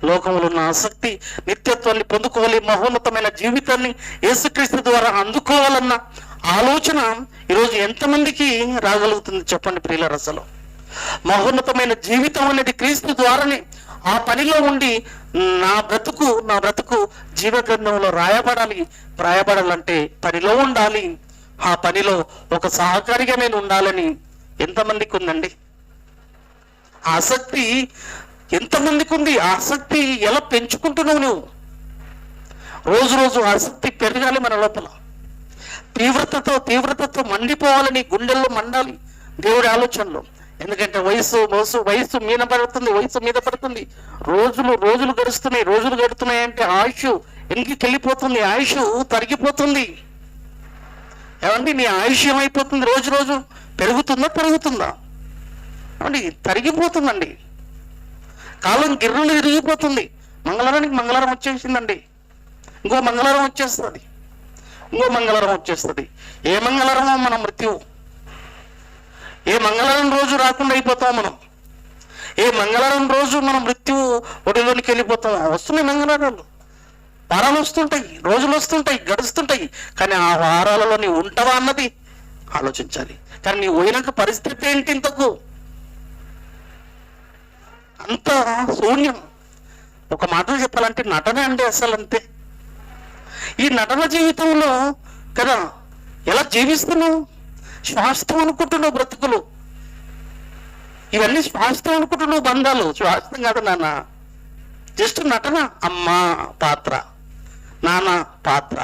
లోకంలో ఉన్న ఆసక్తి, నిత్యత్వాన్ని పొందుకోవాలి, మహోన్నతమైన జీవితాన్ని యేసుక్రీస్తు ద్వారా అందుకోవాలన్న ఆలోచన ఈరోజు ఎంతమందికి రాగలుగుతుంది చెప్పండి ప్రియులారా? అసలు మహోన్నతమైన జీవితం అనేది క్రీస్తు ద్వారానే. ఆ పనిలో ఉండి నా బ్రతుకు జీవగ్రంథంలో రాయబడాలంటే పనిలో ఉండాలి. ఆ పనిలో ఒక సహకారిగా నేను ఉండాలని ఎంతమందికి ఉందండి ఆసక్తి? ఎంతమందికి ఉంది ఆసక్తి? ఎలా పెంచుకుంటున్నావు నువ్వు? రోజు ఆసక్తి పెరగాలి మన లోపల. తీవ్రతతో మండిపోవాలని, గుండెల్లో మండాలి దేవుడి ఆలోచనలో. ఎందుకంటే వయసు మీద పడుతుంది. రోజులు గడుస్తున్నాయి అంటే ఆయుష్ వెనక్కి ఆయుష్ తరిగిపోతుంది. ఏమండి, నీ ఆయుష్ ఏమైపోతుంది? రోజు పెరుగుతుందా? ఏమండి, తరిగిపోతుందండి. కాలం గిర్రలు విరిగిపోతుంది. మంగళవారం వచ్చేసిందండి, ఇంకో మంగళవారం వచ్చేస్తుంది. ఏ మంగళవారమో మన మృత్యువు. ఏ మంగళవారం రోజు రాకుండా అయిపోతాం మనం. ఏ మంగళవారం రోజు మనం మృత్యువు ఒడిలోనికి వెళ్ళిపోతాం. వస్తున్నాయి మంగళవారాలు, వారాలు వస్తుంటాయి, రోజులు వస్తుంటాయి, గడుస్తుంటాయి. కానీ ఆ వారాలలో నీవు ఉంటావా అన్నది ఆలోచించాలి. కానీ నీ పోయినాక పరిస్థితి ఏంటి? ఇంతకు అంత శూన్యం. ఒక మాటలు చెప్పాలంటే నటన అండి, అసలు అంతే. ఈ నటన జీవితంలో కదా ఎలా జీవిస్తున్నావు? శ్వాసం అనుకుంటున్నావు బ్రతుకులు. ఇవన్నీ శ్వాసం అనుకుంటున్నావు బంధాలు. శ్వాసం కాదు నాన్న, జస్ట్ నటన. అమ్మ పాత్ర, నాన్న పాత్ర,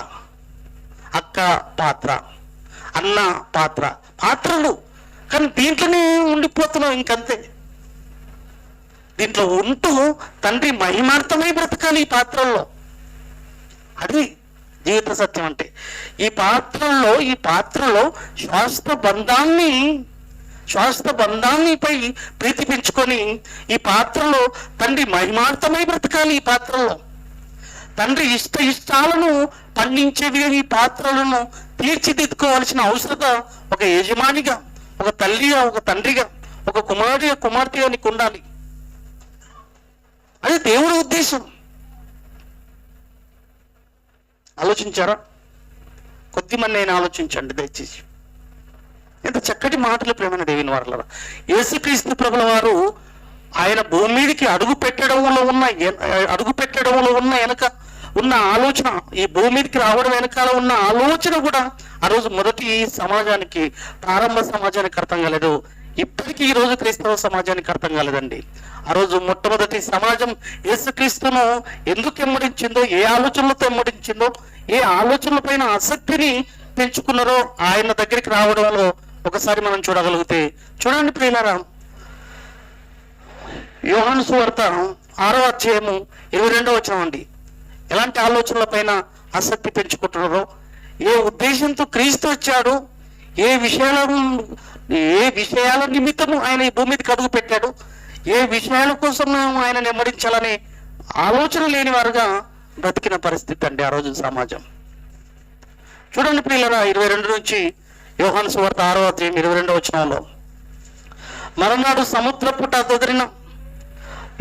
అక్క పాత్ర, అన్న పాత్ర, పాత్రలు. కానీ దీంట్లోనే ఉండిపోతున్నాం ఇంకంతే. దీంట్లో ఉంటూ తండ్రి మహిమార్థమై బ్రతకాలి ఈ పాత్రల్లో. అది జీవిత సత్యం అంటే. ఈ పాత్రలో శాశ్వత బంధాన్ని పై ప్రీతి పెంచుకొని ఈ పాత్రలో తండ్రి మహిమార్థమై బ్రతకాలి. ఈ పాత్రలో తండ్రి ఇష్టాలను పండించేవి ఈ పాత్రలను తీర్చిదిద్దుకోవాల్సిన అవసరత ఒక యజమానిగా, ఒక తల్లిగా, ఒక తండ్రిగా, ఒక కుమార్తెగా నీకు ఉండాలి. అది దేవుడి ఉద్దేశం. ఆలోచించారా? కొద్దిమంది అయినా ఆలోచించండి దయచేసి. ఎంత చక్కటి మాటలు ప్రేమైన దేవుని వారలారా. యేసుక్రీస్తు ప్రభుల వారు ఆయన భూమి మీదకి అడుగు పెట్టడంలో ఉన్న వెనక ఉన్న ఆలోచన, ఈ భూమి మీదకి రావడం వెనకాల ఉన్న ఆలోచన కూడా ఆ రోజు మొదటి సమాజానికి, ప్రారంభ సమాజానికి అర్థం కాలేదు. ఇప్పటికీ ఈ రోజు క్రైస్తవ సమాజానికి అర్థం కాలేదండి. ఆ రోజు మొట్టమొదటి సమాజం యేసుక్రీస్తును ఎందుకు ఎమ్మడించిందో, ఏ ఆలోచనలతో ఎమ్మడించిందో, ఏ ఆలోచనల పైన ఆసక్తిని పెంచుకున్నారో ఆయన దగ్గరికి రావడంలో ఒకసారి మనం చూడగలిగితే, చూడండి ప్రియులారా, యోహాను సువార్త 6వ అధ్యాయము 22వ వచనం అండి. ఎలాంటి ఆలోచనల పైన ఆసక్తి పెంచుకుంటున్నారో, ఏ ఉద్దేశంతో క్రీస్తు వచ్చాడు, ఏ విషయాల నిమిత్తము ఆయన ఈ భూమి మీదకి అడుగు పెట్టాడు, ఏ విషయాల కోసం ఆయన నెమ్మడించాలని ఆలోచన లేని వారుగా బ్రతికిన పరిస్థితి అండి ఆ రోజు సమాజం. చూడండి ప్రియులారా, 22 నుంచి యోహాను సువార్త 6వ అధ్యాయం 22వ వచనంలో, మరునాడు సముద్రపు తొదిరిన,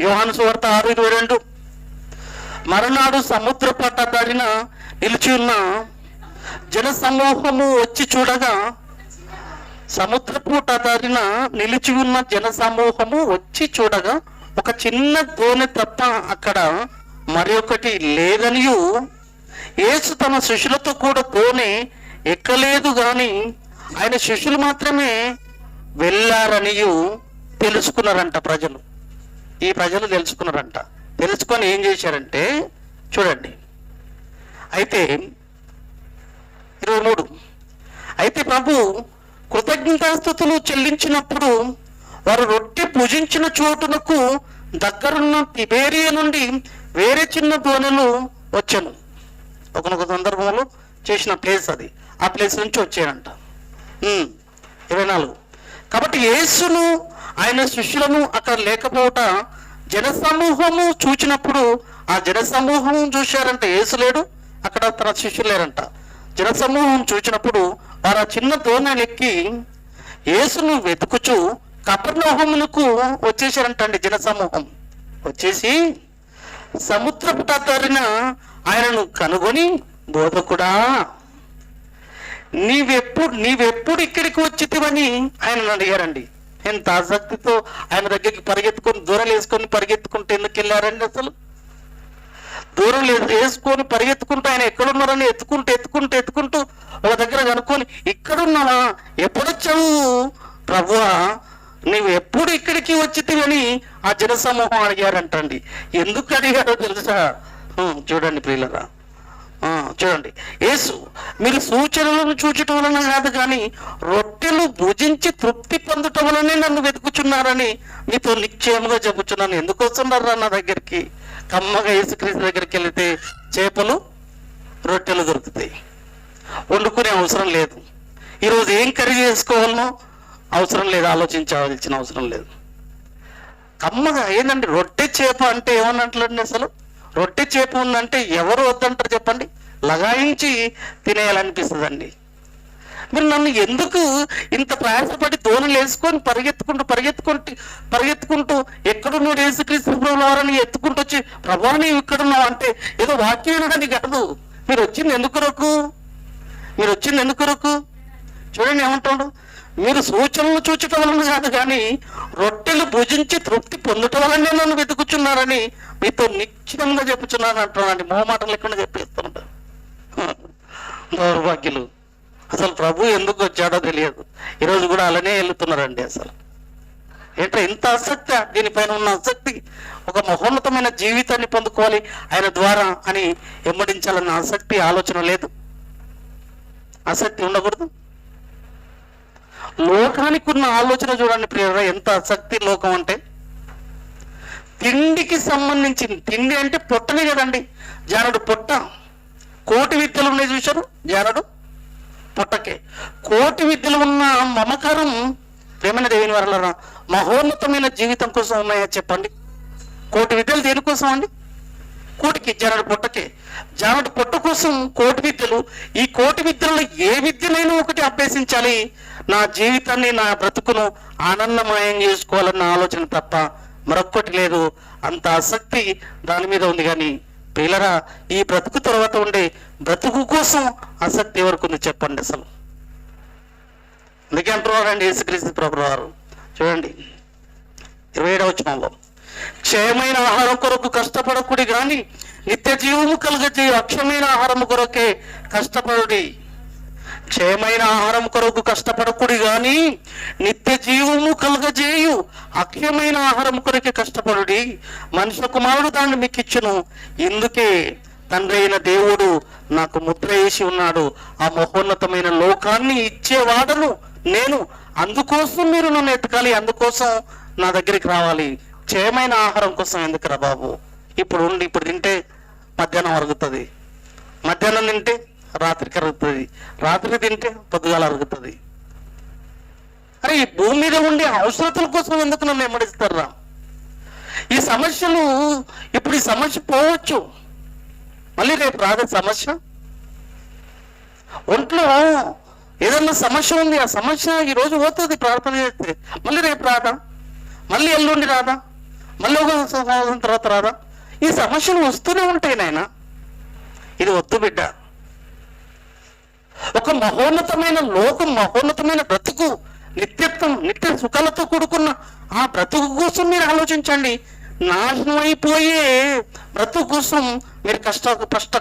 యోహాను సువార్త 6:22, మరునాడు సముద్రపు తడిన నిలిచి ఉన్న జన సమూహము వచ్చి చూడగా, సముద్రపు తడిన నిలిచి ఉన్న జన సమూహము వచ్చి చూడగా ఒక చిన్న దోణి తప్ప అక్కడ మరి ఒకటి లేదనియు, యేసు తన శిష్యులతో కూడా దోణి ఎక్కలేదు గాని ఆయన శిష్యులు మాత్రమే వెళ్ళారనియు తెలుసుకున్నారంట ప్రజలు. ఈ ప్రజలు తెలుసుకున్నారంట. తెలుసుకొని ఏం చేశారంటే, చూడండి, అయితే 23, అయితే ప్రభు కృతజ్ఞతాస్తుతులు చెల్లించినప్పుడు వారు రొట్టె పూజించిన చోటునకు దగ్గరున్న తిబేరియా నుండి వేరే చిన్న దోణులు వచ్చాను. ఒకనొక సందర్భంలో చేసిన ప్లేస్ అది, ఆ ప్లేస్ నుంచి వచ్చాయంట. 24, కాబట్టి యేసును ఆయన శిష్యులను అక్కడ లేకపోవట జనసమూహము చూచినప్పుడు, ఆ జనసమూహం చూశారంట, యేసు లేడు అక్కడ, తన శిష్యులు లేరంట. జనసమూహం చూచినప్పుడు వారు ఆ చిన్న దోణిని ఎక్కి యేసును వెతుకుచు కపెర్నహూమునకు వచ్చేసారంటండి. జనసమూహం వచ్చేసి సముద్రపు తడిన ఆయనను కనుగొని, బోధకుడా నీవెప్పుడు ఇక్కడికి వచ్చితివని ఆయనను అడిగారండి. ఎంత ఆసక్తితో ఆయన దగ్గరికి పరిగెత్తుకొని, దూరం వేసుకొని పరిగెత్తుకుంటూ ఎందుకు వెళ్ళారండి? అసలు దూరం వేసుకొని పరిగెత్తుకుంటూ ఆయన ఎక్కడున్నారని ఎత్తుకుంటూ ఒక దగ్గర కనుక్కొని, ఇక్కడున్నావా, ఎప్పుడొచ్చావు ప్రభువా, నీవు ఎప్పుడు ఇక్కడికి వచ్చితివని ఆ జనసమూహం అడిగారంటండి. ఎందుకు అడిగారో తెలుసా? చూడండి ప్రియులరా, చూడండి, యేసు మీరు సూచనలను చూచటం వలన కాదు కానీ రొట్టెలు భుజించి తృప్తి పొందటం వలనే నన్ను వెతుకుచున్నారని మీతో నిశ్చయముగా చెబుతున్నాను. ఎందుకు వస్తున్నారా నా దగ్గరికి? కమ్మగా యేసుక్రీస్తు దగ్గరికి వెళితే చేపలు రొట్టెలు దొరుకుతాయి, వండుకునే అవసరం లేదు. ఈరోజు ఏం కర్రీ చేసుకోవాలనో అవసరం లేదు, ఆలోచించాల్సిన అవసరం లేదు. కమ్మగా ఏంటంటే రొట్టె చేప అంటే ఏమన్నట్లండి? అసలు రొట్టె చేప ఉందంటే ఎవరు వద్దంటారు చెప్పండి? లగాయించి తినేయాలనిపిస్తుందండి. మీరు నన్ను ఎందుకు ఇంత ప్రయాసపడి దోణులు వేసుకొని పరిగెత్తుకుంటూ ఎక్కడున్నాడు యేసుక్రీస్తు ప్రభువారని ఎత్తుకుంటూ వచ్చి, ప్రభా నీవు ఇక్కడున్నావు అంటే ఏదో వాక్యం వినడానికి కాదు. మీరు వచ్చింది ఎందుకు కొరకు? చూడండి ఏమంటాడు, మీరు సూచనలు చూచటం వలన కాదు కానీ రొట్టెలు భుజించి తృప్తి పొందటం వలనే నన్ను వెతుకుచున్నారని మీతో నిశ్చితంగా చెప్పుచున్నాను అంటున్నానండి. మొహమాటం లేకుండా చెప్పేస్తుంటారు దౌర్భాగ్యులు. అసలు ప్రభు ఎందుకు వచ్చాడో తెలియదు. ఈరోజు కూడా అలానే వెళ్తున్నారండి. అసలు ఏంటో ఇంత ఆసక్తి, దీనిపైన ఉన్న ఆసక్తి, ఒక మహోన్నతమైన జీవితాన్ని పొందుకోవాలి ఆయన ద్వారా అని వెంబడించాలన్న ఆసక్తి, ఆలోచన లేదు. ఆసక్తి ఉండకూడదు. లోకానికి ఉన్న ఆలోచన చూడండి ప్రియులారా, ఎంత ఆసక్తి లోకం అంటే. తిండికి సంబంధించింది, తిండి అంటే పొట్టనే కదండి, జానడు పొట్ట. కోటి విద్యలు ఉన్నాయి చూశారు, జానడు పొట్టకే. కోటి విద్యలు ఉన్న మమకారం ప్రేమైన దేవుని వరలరా మహోన్నతమైన జీవితం కోసం ఉన్నాయా చెప్పండి? కోటి విద్యలు దేనికోసం అండి? కోటికి, జానడు పొట్టకే. జానడు పొట్ట కోసం కోటి విద్యలు. ఈ కోటి విద్యలలో ఏ విద్యనైనా ఒకటి అభ్యసించాలి, నా జీవితాన్ని, నా బ్రతుకును ఆనందమయం చేసుకోవాలన్న ఆలోచన తప్ప మరొక్కటి లేదు. అంత ఆసక్తి దాని మీద ఉంది. కానీ పిల్లరా, ఈ బ్రతుకు తర్వాత ఉండే బ్రతుకు కోసం ఆసక్తి ఎవరికి ఉంది చెప్పండి? అసలు అందుకే అంటున్నారండి యేసుక్రీస్తు ప్రభువు వారు, చూడండి 27వ వచనంలో, క్షయమైన ఆహారం కొరకు కష్టపడకుడి కానీ నిత్య జీవము కలుగజేయు అక్షయమైన ఆహారం కొరకే కష్టపడుడి. క్షయమైన ఆహారం కొరకు కష్టపడకుడి కానీ నిత్య జీవము కలుగజేయు అక్షయమైన ఆహారం కొరకే కష్టపడుడి. మనుష్య కుమారుడు దాన్ని మీకు ఇచ్చును. ఇందుకే తండ్రి అయిన దేవుడు నాకు ముద్ర వేసి ఉన్నాడు. ఆ మహోన్నతమైన లోకాన్ని ఇచ్చేవాడను నేను. అందుకోసం మీరు నన్ను ఎతకాలి, అందుకోసం నా దగ్గరికి రావాలి. క్షయమైన ఆహారం కోసం ఎందుకురా బాబు? ఇప్పుడు తింటే మధ్యాహ్నం అరుగుతుంది, మధ్యాహ్నం తింటే రాత్రికి అరుగుతుంది, రాత్రి తింటే పొద్దుగాల అరుగుతుంది. అరే, ఈ భూమి మీద ఉండే అవసరతల కోసం ఎందుకు నన్ను వెంబడిస్తారా? ఈ సమస్యలు, ఇప్పుడు ఈ సమస్య పోవచ్చు, మళ్ళీ రేపు రాదు సమస్య. ఒంట్లో ఏదన్నా సమస్య ఉంది, ఆ సమస్య ఈరోజు పోతుంది ప్రార్థన చేస్తే, మళ్ళీ రేపు రాదా? మళ్ళీ ఎల్లుండి రాదా? మళ్ళీ ఒక సంవత్సరం తర్వాత రాదా? ఈ సమస్యలు వస్తూనే ఉంటాయి నాయన. ఇది వద్దు బిడ్డ. ఒక మహోన్నతమైన లోకం, మహోన్నతమైన బ్రతుకు, నిత్యత్వం, నిత్య సుఖాలతో కూడుకున్న ఆ బ్రతుకు కోసం మీరు ఆలోచించండి. నాశనం అయిపోయే బ్రతుకు కోసం మీరు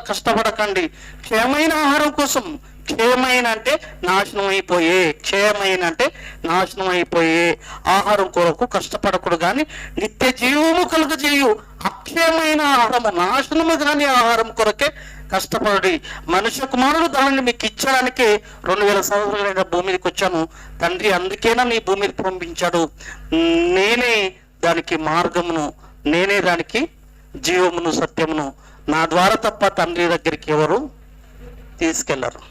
కష్టపడకండి. క్షయమైన ఆహారం కోసం, క్షయమైన అంటే నాశనం అయిపోయే, క్షయమైన అంటే నాశనం అయిపోయే ఆహారం కొరకు కష్టపడకూడదు కానీ నిత్య జీవము కలుగజేయు అక్షయమైన ఆహారము, నాశనము కాని ఆహారం కొరకే కష్టపడి. మనుష్య కుమారుడు దానిని మీకు ఇచ్చడానికి 2000 సంవత్సరాలైన భూమి మీదకి వచ్చాను. తండ్రి అందుకేనా నీ భూమి మీదకి పంపించాడు. నేనే దానికి మార్గమును, నేనే దానికి జీవమును, సత్యమును. నా ద్వారా తప్ప తండ్రి దగ్గరికి ఎవరు తీసుకెళ్లరు.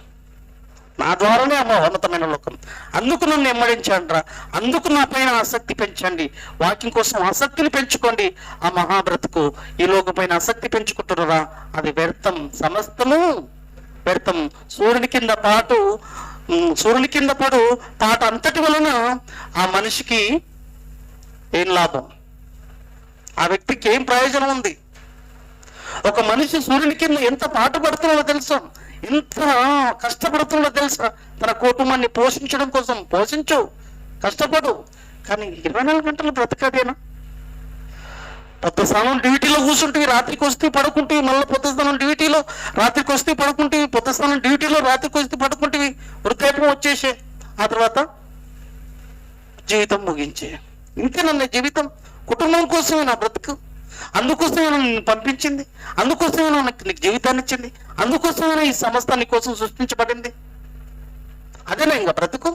నా ద్వారానే అమ్మ ఉన్నతమైన లోకం. అందుకు నన్ను ఎమ్మడించండిరా, అందుకు నా పైన ఆసక్తి పెంచండి. వాక్యం కోసం ఆసక్తిని పెంచుకోండి. ఆ మహాబ్రతుకు, ఈ లోకం పైన ఆసక్తి పెంచుకుంటున్నారా, అది వ్యర్థం, సమస్తము వ్యర్థం. సూర్యుని కింద పడు పాట అంతటి వలన ఆ మనిషికి ఏం లాభం? ఆ వ్యక్తికి ఏం ప్రయోజనం ఉంది? ఒక మనిషి సూర్యుని కింద ఎంత పాట పడుతున్నాడో తెలుసా, ఎంత కష్టపడుతున్నాడో తెలుసా? తన కుటుంబాన్ని పోషించడం కోసం పోషించు, కష్టపడు. కానీ 24 గంటలు బ్రతకదేనా? పొద్దు స్నానం డ్యూటీలో కూర్చుంటే రాత్రికి వస్తే పడుకుంటే, మళ్ళీ పొద్దు స్నానం డ్యూటీలో రాత్రికి వస్తే పడుకుంటే, పొద్దు స్నానం డ్యూటీలో రాత్రికి వస్తే పడుకుంటే, వృద్ధాప్యం వచ్చేసే, ఆ తర్వాత జీవితం ముగించే. ఇంతేనన్న జీవితం. కుటుంబం కోసమే నా బ్రతుకు, అందుకోసమే నిన్ను పంపించింది, అందుకోసమే నీకు జీవితాన్ని ఇచ్చింది, అందుకోసమే ఈ సమస్తాన్ని కోసం సృష్టించబడింది. అదేనా ఇంకా బ్రతుకు?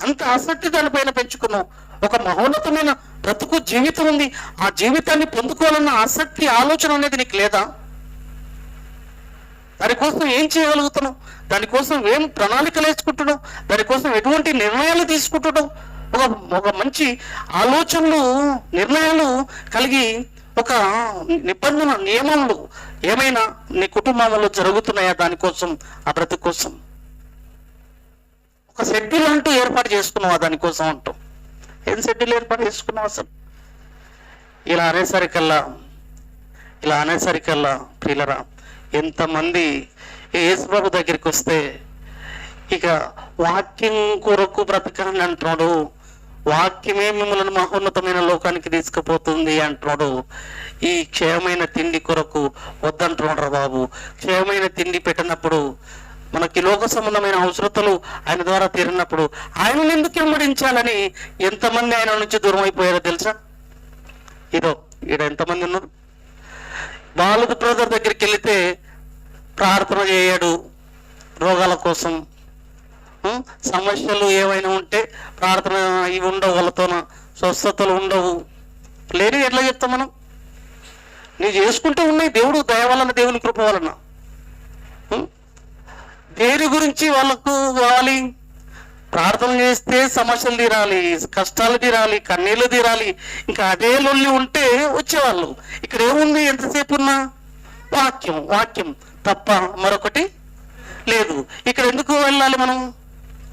అంత ఆసక్తి దానిపైన పెంచుకున్నావు. ఒక మహోన్నతమైన బ్రతుకు జీవితం ఉంది. ఆ జీవితాన్ని పొందుకోవాలన్న ఆసక్తి, ఆలోచన అనేది నీకు లేదా? దానికోసం ఏం చేయగలుగుతున్నావు? దానికోసం ఏం ప్రణాళికలు వేసుకుంటున్నావు? దానికోసం ఎటువంటి నిర్ణయాలు తీసుకుంటున్నావు? ఒక మంచి ఆలోచనలు, నిర్ణయాలు కలిగి ఒక నిబంధన, నియమాలు ఏమైనా నీ కుటుంబంలో జరుగుతున్నాయా? దానికోసం, ఆ బ్రతుకు కోసం ఒక షెడ్యూల్ అంటూ ఏర్పాటు చేసుకున్నావా? దానికోసం అంటూ ఏం షెడ్యూల్ ఏర్పాటు చేసుకున్నావు అసలు? ఇలా అనేసరికల్లా ప్రియులరా, ఎంతమంది యేసుప్రభు దగ్గరికి వస్తే ఇక వాక్యం కొరకు బ్రతకండి అంటున్నాడు, వాక్యమే మిమ్మల్ని మహోన్నతమైన లోకానికి తీసుకుపోతుంది అంటున్నాడు. ఈ క్షయమైన తిండి కొరకు వద్దంటున్నాడు రా బాబు. క్షయమైన తిండి పెట్టినప్పుడు మనకి లోక సంబంధమైన అవసరతలు ఆయన ద్వారా తీరినప్పుడు ఆయనను ఎందుకు వెంబడించాలని ఎంతమంది ఆయన నుంచి దూరం అయిపోయారో తెలుసా? ఈడ ఎంతమంది ఉన్నారు? బాలుడు బ్రదర్ దగ్గరికి వెళితే ప్రార్థన చేయడు, రోగాల కోసం, సమస్యలు ఏమైనా ఉంటే ప్రార్థన ఇవి ఉండవు, వాళ్ళతోన స్వస్థతలు ఉండవు. లేని ఎట్లా చెప్తాం మనం? నీ చేసుకుంటూ ఉన్నాయి, దేవుడు దయ వలన, దేవుని కృప వలన. దేని గురించి వాళ్ళకు కావాలి? ప్రార్థన చేస్తే సమస్యలు తీరాలి, కష్టాలు తీరాలి, కన్నీళ్ళు తీరాలి. ఇంకా అదే లొల్లి ఉంటే వచ్చేవాళ్ళు. ఇక్కడ ఏముంది? ఎంతసేపు ఉన్నా వాక్యం, వాక్యం తప్ప మరొకటి లేదు. ఇక్కడ ఎందుకు వెళ్ళాలి మనం?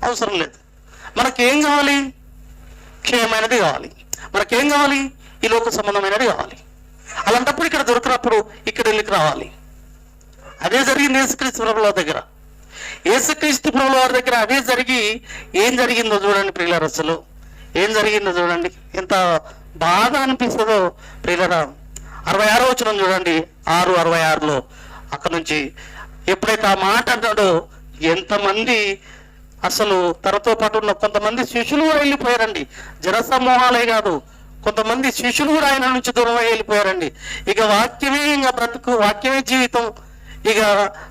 అవసరం లేదు. మనకేం కావాలి? క్షేమైనది కావాలి. మనకేం కావాలి? ఈ లోక సంబంధమైనది కావాలి. అలాంటప్పుడు ఇక్కడ దొరికినప్పుడు ఇక్కడ వెళ్ళికి రావాలి. అదే జరిగింది యేసుక్రీస్తు ప్రభుల దగ్గర. యేసుక్రీస్తు ప్రభుల వారి దగ్గర అదే జరిగి ఏం జరిగిందో చూడండి ప్రియులారా. అసలు ఏం జరిగిందో చూడండి, ఎంత బాధ అనిపిస్తుందో ప్రియులారా. 66వ వచనం చూడండి, 6:66లో అక్కడ నుంచి ఎప్పుడైతే ఆ మాట అంటాడో ఎంతమంది అసలు తనతో పాటు ఉన్న కొంతమంది శిష్యులు కూడా వెళ్ళిపోయారండి. జనసమూహాలే కాదు, కొంతమంది శిష్యులు కూడా ఆయన నుంచి దూరం వెళ్ళిపోయారండి. ఇక వాక్యమే ఇంకా బ్రతుకు, వాక్యమే జీవితం. ఇక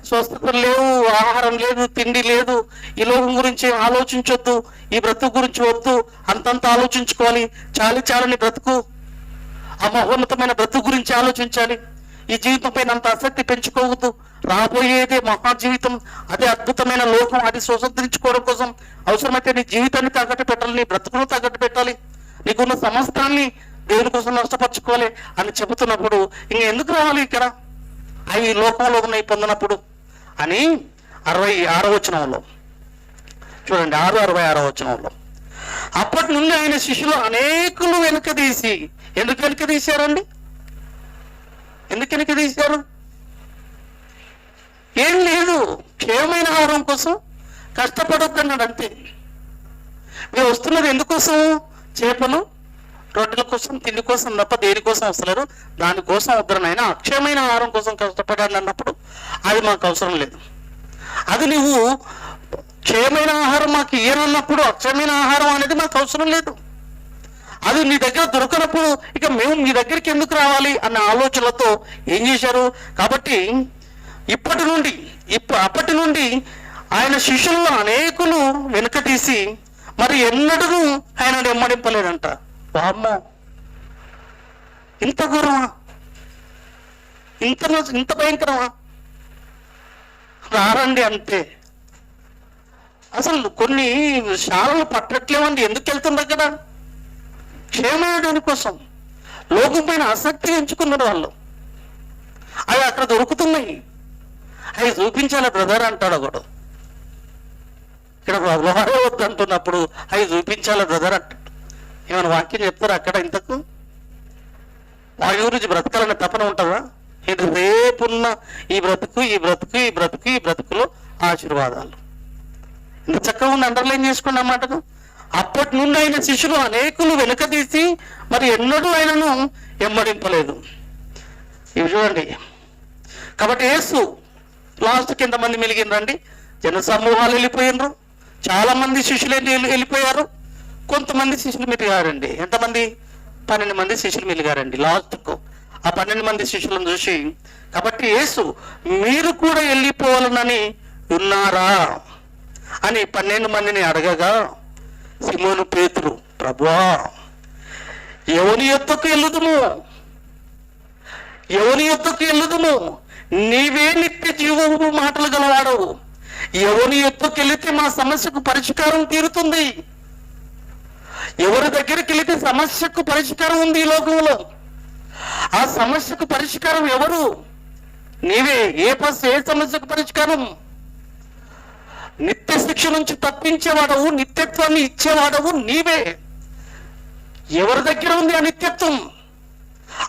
స్వస్థతలు లేవు, ఆహారం లేదు, తిండి లేదు, ఈ లోకం గురించి ఆలోచించొద్దు, ఈ బ్రతుకు గురించి వద్దు, అంతంత ఆలోచించుకోవాలి, చాలని బ్రతుకు, ఆ మహోన్నతమైన బ్రతుకు గురించి ఆలోచించాలి. ఈ జీవితం పైన అంత ఆసక్తి పెంచుకోవద్దు. రాబోయేదే మహా జీవితం, అదే అద్భుతమైన లోకం, అది స్వతంత్రించుకోవడం కోసం అవసరమైతే నీ జీవితాన్ని తాకట్టు పెట్టాలి, నీ బ్రతుకును తాకట్టు పెట్టాలి, నీకున్న సమస్తాన్ని దేవుని కోసం నష్టపరచుకోవాలి అని చెబుతున్నప్పుడు ఇంక ఎందుకు రావాలి ఇక్కడ? అవి లోకంలో ఉన్నాయి పొందినప్పుడు అని 66వ వచనంలో చూడండి, 66వ వచనంలో అప్పటి నుండి ఆయన శిష్యులు అనేకులు వెనుకదీసి. ఎందుకు వెనుకదీశారండి? ఎందుకు వెనుకదీశారు? ఏం లేదు, క్షేమమైన ఆహారం కోసం కష్టపడొద్దన్నాడు అంతే. మీరు వస్తున్నది ఎందుకోసం? చేపలు రొట్టెల కోసం, తిండి కోసం తప్ప దేనికోసం వస్తలేరు. దానికోసం వద్దరనైనా అక్షయమైన ఆహారం కోసం కష్టపడాలి అన్నప్పుడు అది మాకు అవసరం లేదు. అది నువ్వు క్షయమైన ఆహారం మాకు ఇయ్యనన్నప్పుడు అక్షయమైన ఆహారం అనేది మాకు అవసరం లేదు. అది నీ దగ్గర దొరకనప్పుడు ఇక మేము మీ దగ్గరికి ఎందుకు రావాలి అన్న ఆలోచనలతో ఏం చేశారు? కాబట్టి అప్పటి నుండి ఆయన శిష్యుల్లో అనేకులు వెనుక తీసి మరి ఎన్నడూ ఆయన వెంబడింపలేదంట. వామ్మో, ఇంత ఘోరమా? ఇంత భయంకరమా? రారండి అంతే. అసలు కొన్ని శాలలు పట్టట్లేమండి. ఎందుకు వెళ్తున్నారు కదా? క్షేమం కోసం, లోకం పైన ఆసక్తి ఎంచుకున్నారు వాళ్ళు. అవి అక్కడ దొరుకుతున్నాయి, అవి చూపించాలి బ్రదర్ అంటాడు ఒకడు. ఇక్కడ వ్యవహారం వద్దు అంటున్నప్పుడు అవి చూపించాలి బ్రదర్ అంటాడు. ఏమైనా వాక్యం చెప్తారా అక్కడ? ఇంతకు వాటి గురించి బ్రతకాలనే తపన ఉంటుందా? ఇది రేపున్న ఈ బ్రతుకులో ఆశీర్వాదాలు. ఇంత చక్కగా ఉంది, అండర్లైన్ చేసుకోండి అన్నమాటకు. అప్పటి నుండి ఆయన శిష్యులు అనేకులు వెనుకదీసి మరి ఎన్నడూ ఆయనను వెంబడింపలేదు. ఇవి చూడండి. కాబట్టి యేసు లాస్ట్కి ఎంతమంది మిలిగినరండి? జన సమూహాలు వెళ్ళిపోయినరు, చాలా మంది శిష్యులు వెళ్ళిపోయారు, కొంతమంది శిష్యులు మిలిగారండి. ఎంతమంది? 12 మంది శిష్యులు మిలిగారండి లాస్ట్కు. ఆ 12 మంది శిష్యులను చూసి, కాబట్టి యేసు మీరు కూడా వెళ్ళిపోవాలనని ఉన్నారా అని 12 మందిని అడగగా, సిమోను పేతురు, ప్రభువా ఎవని యొద్దకు వెళ్ళుదుము? నీవే నిత్య జీవము మాటలు గలవాడవు. ఎవరి యొద్దకు వెళితే మా సమస్యకు పరిష్కారం తీరుతుంది. ఎవరి దగ్గరికి వెళితే సమస్యకు పరిష్కారం ఉంది ఈ లోకంలో. ఆ సమస్యకు పరిష్కారం ఎవరు? నీవే. ఏ సమస్యకు పరిష్కారం? నిత్య శిక్ష నుంచి తప్పించేవాడవు, నిత్యత్వాన్ని ఇచ్చేవాడవు నీవే. ఎవరి దగ్గర ఉంది ఆ నిత్యత్వం?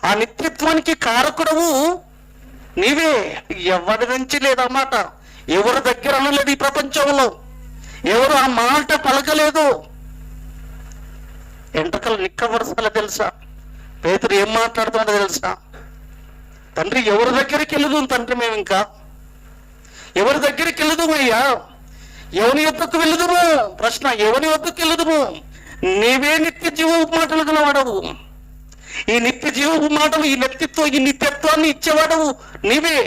ఆ నిత్యత్వానికి కారకుడవు నీవే. ఎవరి నుంచి లేదన్నమాట. ఎవరి దగ్గర అనలేదు ఈ ప్రపంచంలో. ఎవరు ఆ మాట పలకలేదు. ఎంటకలు నిక్కవరసాల తెలుసా? పేతురు ఏం మాట్లాడుతుందో తెలుసా? తండ్రి ఎవరి దగ్గరికి వెళ్ళదు తండ్రి, మేము ఇంకా ఎవరి దగ్గరికి వెళ్ళదుము అయ్యా? ఎవని యొద్దకు వెళ్ళదుము? ప్రశ్న, ఎవని వద్దకు వెళ్ళదుము? నీవే నిత్య జీవపు మాటలు గలవాడవు. ఈ నిత్య జీవపు మాటలు, ఈ నిత్యత్వాన్ని ఇచ్చేవాడవు నీవే.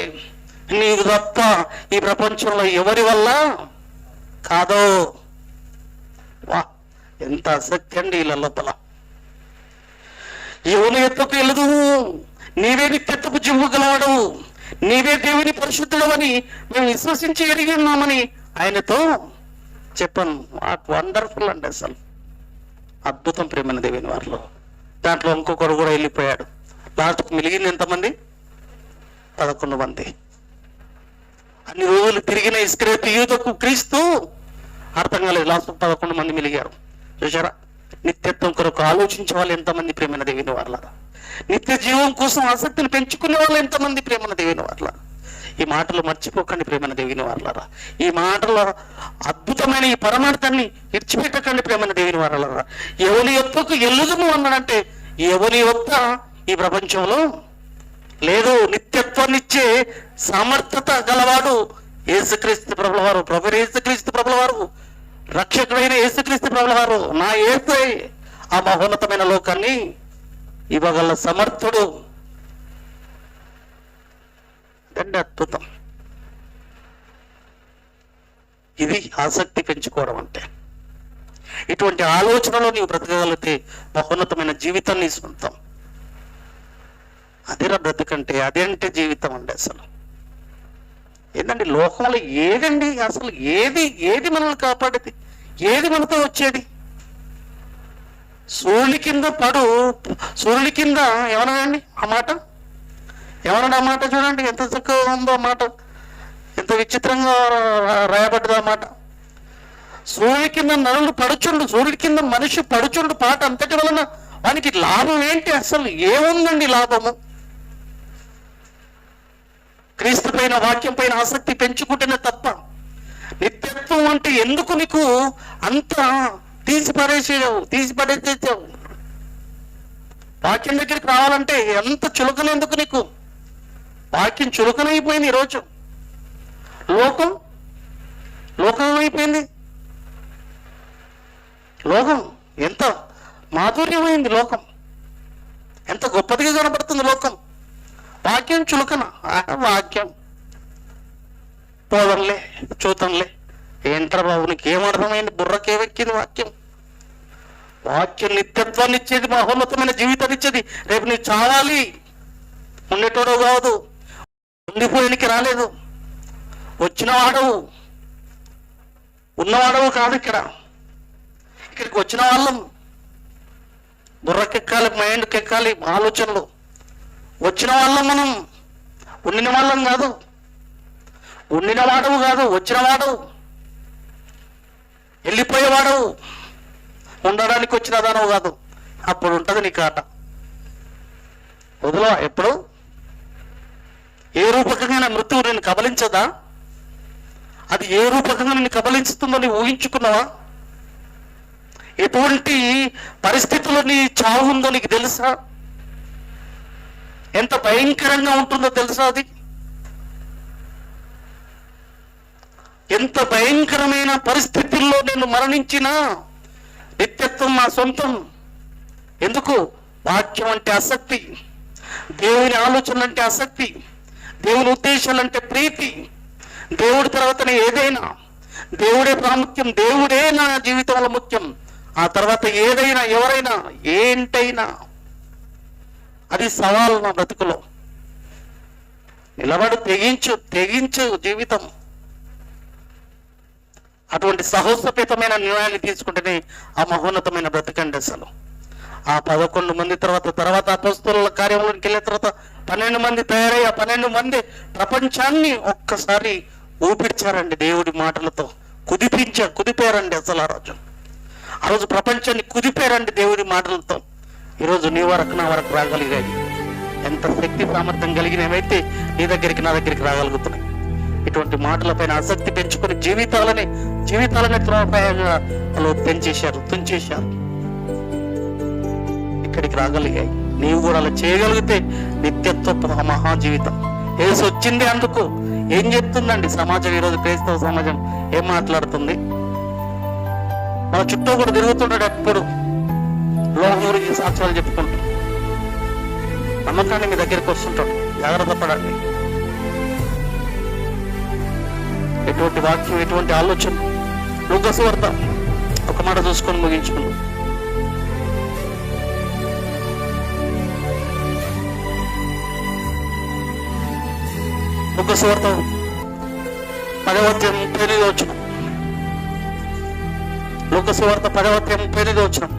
నీవు తప్ప ఈ ప్రపంచంలో ఎవరి వల్ల కాదో. వా, ఎంత ఆసక్తి అండి ఇలా లోపల. ఎవరి ఎత్తుకు వెళ్ళదు, నీవే నిత్యత్వపు జీవు గలవాడవు, నీవే దేవుని పరిశుద్ధుడవని మేము విశ్వసించి ఎరిగి ఉన్నామని ఆయనతో చెప్పాను. వండర్ఫుల్ అండి, అసలు అద్భుతం ప్రేమైన దేవుని వారిలో. దాంట్లో ఇంకొకరు కూడా వెళ్ళిపోయాడు. లాస్ట్కు మిలిగింది ఎంతమంది? 11 మంది. అన్ని రోజులు తిరిగిన ఇస్కరియోతు యూదకు క్రీస్తు అర్థం కాలేదు. లాస్ట్ 11 మంది మిలిగారు. చూసారా? నిత్యత్వం కొరకు ఆలోచించే వాళ్ళు ఎంతమంది ప్రేమైన దేవుని వారలారా? నిత్య జీవం కోసం ఆసక్తిని పెంచుకునే వాళ్ళు ఎంతమంది ప్రేమైన దేవుని వారలారా? ఈ మాటలు మర్చిపోకండి ప్రేమైన దేవుని వారలారా. ఈ మాటల అద్భుతమైన ఈ పరమార్థాన్ని విడిచిపెట్టకండి ప్రేమైన దేవుని వారలారా. ఎవరి యొక్కకు ఎల్లుదుము అన్నాడంటే ఎవరి యొక్క ఈ ప్రపంచంలో లేదు. నిత్యత్వాన్ని ఇచ్చే సామర్థ్యత గలవాడు యేసుక్రీస్తు ప్రభుల వారు. ప్రభు యేసుక్రీస్తు ప్రభుల వారు, రక్షకుడైన యేసుక్రీస్తు ప్రభుల వారు. నా యేసే ఆ మహోన్నతమైన లోకాన్ని ఇవ్వగల సమర్థుడు. ఇదండి అద్భుతం. ఇది ఆసక్తి పెంచుకోవడం అంటే. ఇటువంటి ఆలోచనలో నీవు బ్రతకగలిగితే మహోన్నతమైన జీవితాన్ని సొంతం. అదేరా బ్రతకంటే, అదేంటే జీవితం అండి. అసలు ఏంటండి లోకంలో ఏదండి? అసలు ఏది మనల్ని కాపాడేది? ఏది మనతో వచ్చేది? సూర్యుని కింద ఏమన్నాడండి ఆ మాట? ఏమన్నాడు ఆ మాట? చూడండి ఎంత చక్కగా ఉందో ఆ మాట, ఎంత విచిత్రంగా రాయబడ్డదో ఆ మాట. సూర్యుడి కింద నరులు పడుచుండు, సూర్యుడి కింద మనిషి పడుచుండు పాట అంతటి వలన వానికి లాభం ఏంటి? అసలు ఏముందండి లాభము? క్రీస్తు పైన, వాక్యం పైన ఆసక్తి పెంచుకుంటేనే తప్ప. నిత్యత్వం అంటే ఎందుకు నీకు అంత తీసి పడేసేసావు? వాక్యం దగ్గరికి రావాలంటే ఎంత చులకనేందుకు నీకు? వాక్యం చులకనైపోయింది ఈరోజు. లోకం అయిపోయింది. లోకం ఎంత మాధుర్యమైంది, లోకం ఎంత గొప్పదిగా కనబడుతుంది లోకం. వాక్యం చులకన. వాక్యం పోదంలే, చూతంలే. ఏంట్రా బాబు, నీకు ఏమర్థమైంది? బుర్రకేవెక్కింది వాక్యం నిత్యత్వాన్ని ఇచ్చేది, మహోన్నతమైన జీవితాన్ని ఇచ్చేది. రేపు నీకు చావాలి, ఉండేటోడు కాదు, ఉండిపోయానికి రాలేదు, వచ్చినవాడవు, ఉన్నవాడవు కాదు. ఇక్కడికి వచ్చిన వాళ్ళం బుర్రకెక్కాలి, మైండ్కి ఎక్కాలి ఆలోచనలు. వచ్చిన వాళ్ళం మనం, ఉండిన వాళ్ళం కాదు. ఉండినవాడవు కాదు, వచ్చినవాడవు, వెళ్ళిపోయేవాడవు, ఉండడానికి వచ్చిన దానవు కాదు. అప్పుడు ఉంటుంది నీ కాట. వదిలో ఎప్పుడు ఏ రూపకంగా మృత్యువు నేను కబలించదా? అది ఏ రూపకంగా నిన్ను కబలించుతుందో నీ ఊహించుకున్నావా? ఎటువంటి పరిస్థితుల్లో నీ చావు ఉందో నీకు తెలుసా? ఎంత భయంకరంగా ఉంటుందో తెలుసా? అది ఎంత భయంకరమైన పరిస్థితుల్లో నేను మరణించినా నిత్యత్వం నా సొంతం. ఎందుకు? వాక్యం అంటే ఆసక్తి, దేవుని ఆలోచనలు అంటే ఆసక్తి, దేవుని ఉద్దేశాలు అంటే ప్రీతి. దేవుడి తర్వాతనే ఏదైనా, దేవుడే ప్రాముఖ్యం, దేవుడే నా జీవితంలో ముఖ్యం. ఆ తర్వాత ఏదైనా, ఎవరైనా, ఏంటైనా అది సవాలు నా బ్రతుకులో. నిలబడి తెగించు జీవితం. అటువంటి సహోత్సపేతమైన నిర్ణయాన్ని తీసుకుంటేనే ఆ మహోన్నతమైన బ్రతకండి. అసలు ఆ 11 మంది తర్వాత అపోస్తలుల కార్యంలోకి వెళ్ళిన తర్వాత 12 మంది తయారై ఆ 12 మంది ప్రపంచాన్ని ఒక్కసారి ఊపిర్చారండి దేవుడి మాటలతో. కుదిపారండి అసలు ఆ రోజు ప్రపంచాన్ని కుదిపారండి దేవుడి మాటలతో. ఈరోజు నీ వరకు నా వరకు రాగలిగాయి. ఎంత శక్తి సామర్థ్యం కలిగినవైతే నీ దగ్గరికి, నా దగ్గరికి రాగలుగుతున్నాయి. ఇటువంటి మాటలపైన ఆసక్తి పెంచుకుని జీవితాలని త్రోపాయంగా వాళ్ళు తుంచేశారు. ఇక్కడికి రాగలిగాయి. నీవు కూడా అలా చేయగలిగితే నిత్యత్వ మహా జీవితం. యేసు వచ్చింది అందుకు. ఏం చెప్తుందండి సమాజం? ఈరోజు క్రైస్తవ సమాజం ఏం మాట్లాడుతుంది? మన చుట్టూ కూడా తిరుగుతుంటాడు, ఎప్పుడు లోకం గురించి సాక్ష్యాలు చెప్పుకుంటూ. నమ్మకాన్ని మీ దగ్గరికి వస్తుంటాడు, జాగ్రత్త పడండి. ఎటువంటి వాక్యం, ఎటువంటి ఆలోచన. లూకా సువార్త ఒక మాట చూసుకొని ముగించుకున్నాం. లూకా సువార్త 10వ అధ్యాయం 38వ వచనం. లూకా సువార్త 10వ అధ్యాయం 38వ వచనం.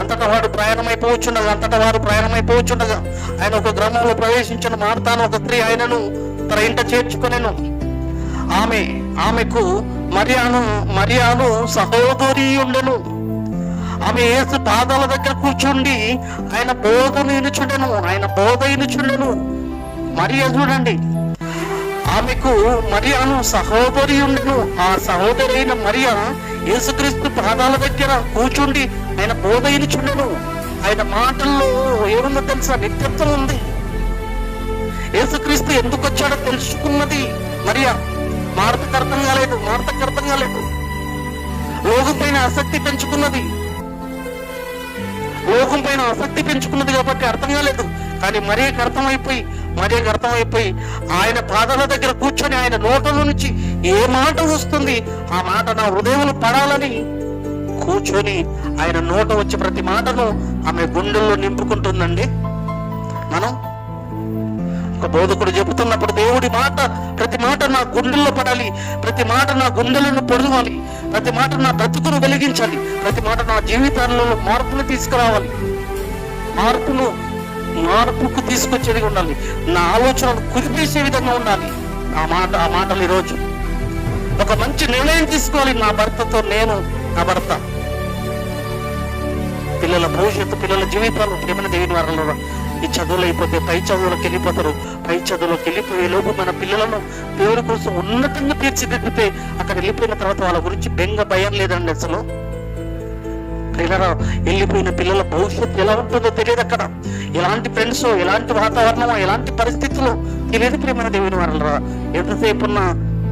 అంతటా వారు ప్రయాణమైపోవచ్చుండగా ఆయన ఒక గ్రామంలో ప్రవేశించిన మార్తాను ఒక స్త్రీ ఆయనను తన ఇంట చేర్చుకొనెను. ఆమెకు మరియాను సహోదరి ఉండెను. ఆమె యేసు పాదాల దగ్గర కూర్చుండి ఆయన బోధ ఇనుచుండెను. మరియా చూడండి, ఆమెకు మరియాను సహోదరి ఉండెను. ఆ సహోదరి అయిన మరియా యేసుక్రీస్తు పాదాల దగ్గర కూర్చుండి ఆయన బోధ ఇనుచుండెను. ఆయన మాటల్లో ఏముందో తెలుసా? నిత్యత్వం ఉంది. యేసుక్రీస్తు ఎందుకు వచ్చాడో తెలుసుకున్నది మరియా. మార్తకు అర్థం కాలేదు. లోకం పైన ఆసక్తి పెంచుకున్నది కాబట్టి అర్థం కాలేదు. కానీ మరియకు అర్థమైపోయి ఆయన పాదాల దగ్గర కూర్చొని ఆయన నోటలో నుంచి ఏ మాట వస్తుంది ఆ మాట నా హృదయంలో పడాలని కూర్చొని ఆయన నోట వచ్చే ప్రతి మాటను ఆమె గుండెల్లో నింపుకుంటుందండి. మనం ఒక బోధకుడు చెబుతున్నప్పుడు దేవుడి మాట, ప్రతి మాట నా గుండెల్లో పడాలి, ప్రతి మాట నా గుండెలను పొడవాలి, ప్రతి మాట నా బ్రతుకును వెలిగించాలి, ప్రతి మాట నా జీవితాల్లో మార్పును తీసుకురావాలి, మార్పుకు తీసుకొచ్చేది ఉండాలి, నా ఆలోచనలు కుదిపేసే విధంగా ఉండాలి. ఆ మాటలు ఈరోజు ఒక మంచి నిర్ణయం తీసుకోవాలి. నా భర్తతో నేను, నా భర్త, పిల్లల భవిష్యత్తు, పిల్లల జీవితాలు ప్రేమను దేవుని వారంలో ఈ చదువులు అయిపోతే పై చదువులకు వెళ్ళిపోతారు. పై చదువులకు వెళ్ళిపోయే లోపు మన పిల్లలను దేవుడి కోసం ఉన్నతంగా తీర్చిదిద్దితే అక్కడ వెళ్ళిపోయిన తర్వాత వాళ్ళ గురించి బెంగ భయం లేదండి. అసలు పిల్లల వెళ్ళిపోయిన పిల్లల భవిష్యత్తు ఎలా ఉంటుందో తెలియదు. అక్కడ ఎలాంటి ఫ్రెండ్స్, ఎలాంటి వాతావరణమో, ఎలాంటి పరిస్థితులు తెలియదు. ప్రేమైన దేవుని వారంలో ఎంతసేపు ఉన్న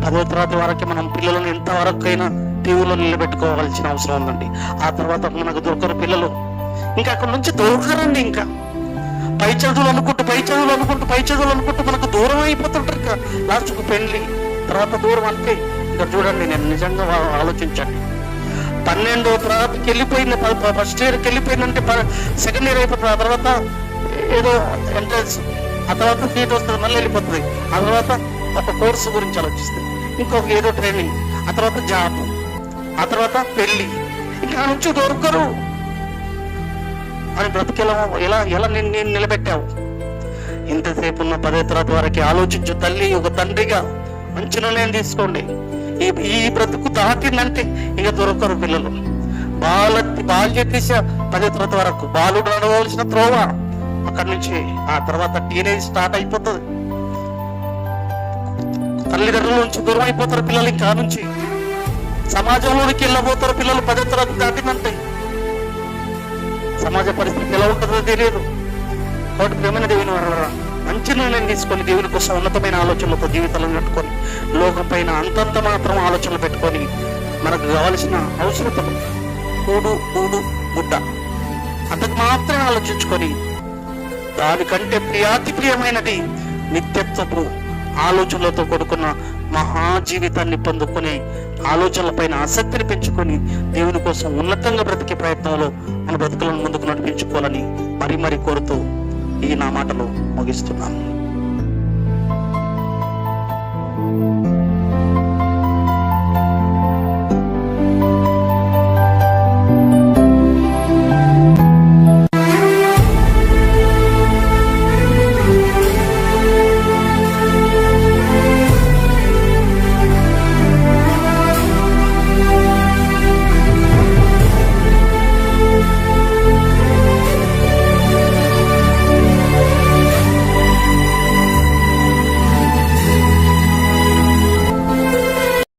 10వ తరగతి వరకు మనం పిల్లలను ఎంతవరకైనా టీవీలో నిలబెట్టుకోవాల్సిన అవసరం ఉందండి. ఆ తర్వాత మనకు దొరకరు పిల్లలు, ఇంకా అక్కడ నుంచి దొరకరండి. ఇంకా పై చదువులు అనుకుంటూ మనకు దూరం అయిపోతుంటారు. ఇంకా లాస్ట్కు పెళ్లి, తర్వాత దూరం అంటే ఇంకా చూడండి, నేను నిజంగా ఆలోచించండి. 12వ తరగతికి వెళ్ళిపోయింది, ఫస్ట్ ఇయర్కి వెళ్ళిపోయిందంటే సెకండ్ ఇయర్ అయిపోతుంది. ఆ తర్వాత ఏదో ఎంట్రన్స్, ఆ తర్వాత సీట్ వస్తుంది, మళ్ళీ వెళ్ళిపోతుంది. ఆ తర్వాత ఒక కోర్సు గురించి ఆలోచిస్తుంది, ఇంకొక ఏదో ట్రైనింగ్, ఆ తర్వాత జాబ్, ఆ తర్వాత పెళ్లి. ఇంకా నుంచి దొరకరు అని ఎలా నేను నిలబెట్టావు? ఇంతసేపు ఉన్న 10వ తరగతి వరకు ఆలోచించు. తల్లి, ఒక తండ్రిగా మంచి నిర్ణయం తీసుకోండి. ఈ బ్రతుకు దాటిందంటే ఇక దొరకరు పిల్లలు. బాల్య దిశ 10వ తరగతి వరకు బాలుడు నడవలసిన త్రోవ, అక్కడి నుంచి ఆ తర్వాత టీనేజ్ స్టార్ట్ అయిపోతుంది. తల్లిదండ్రుల నుంచి దూరం అయిపోతారు పిల్లలు. ఇంకా నుంచి సమాజంలోనికి వెళ్ళబోతారు పిల్లలు. 10వ తరగతి దాటిందంటే సమాజ పరిస్థితి ఎలా ఉంటుందో తెలియదు. కాబట్టి ప్రేమైన దేవుని వారలారా, మంచి నిర్ణయం తీసుకొని దేవుని కోసం ఉన్నతమైన ఆలోచనలతో జీవితాలను పెట్టుకొని, లోకం పైన అంతంత మాత్రం ఆలోచనలు పెట్టుకొని, మనకు కావలసిన అవసరతలు కూడు గుడ్డ అంతకు మాత్రమే ఆలోచించుకొని, దానికంటే ప్రియాతి ప్రియమైనది నిత్యత్వపు ఆలోచనలతో కూడుకున్న మహాజీవితాన్ని పొందుకొని, ఆలోచనలపైన ఆసక్తిని పెంచుకొని, దేవుని కోసం ఉన్నతంగా బ్రతికే ప్రయత్నంలో మన బ్రతుకులను ముందుకు నడిపించుకోవాలని మరీ కోరుతూ ఈ నా మాటలు ముగిస్తున్నాను.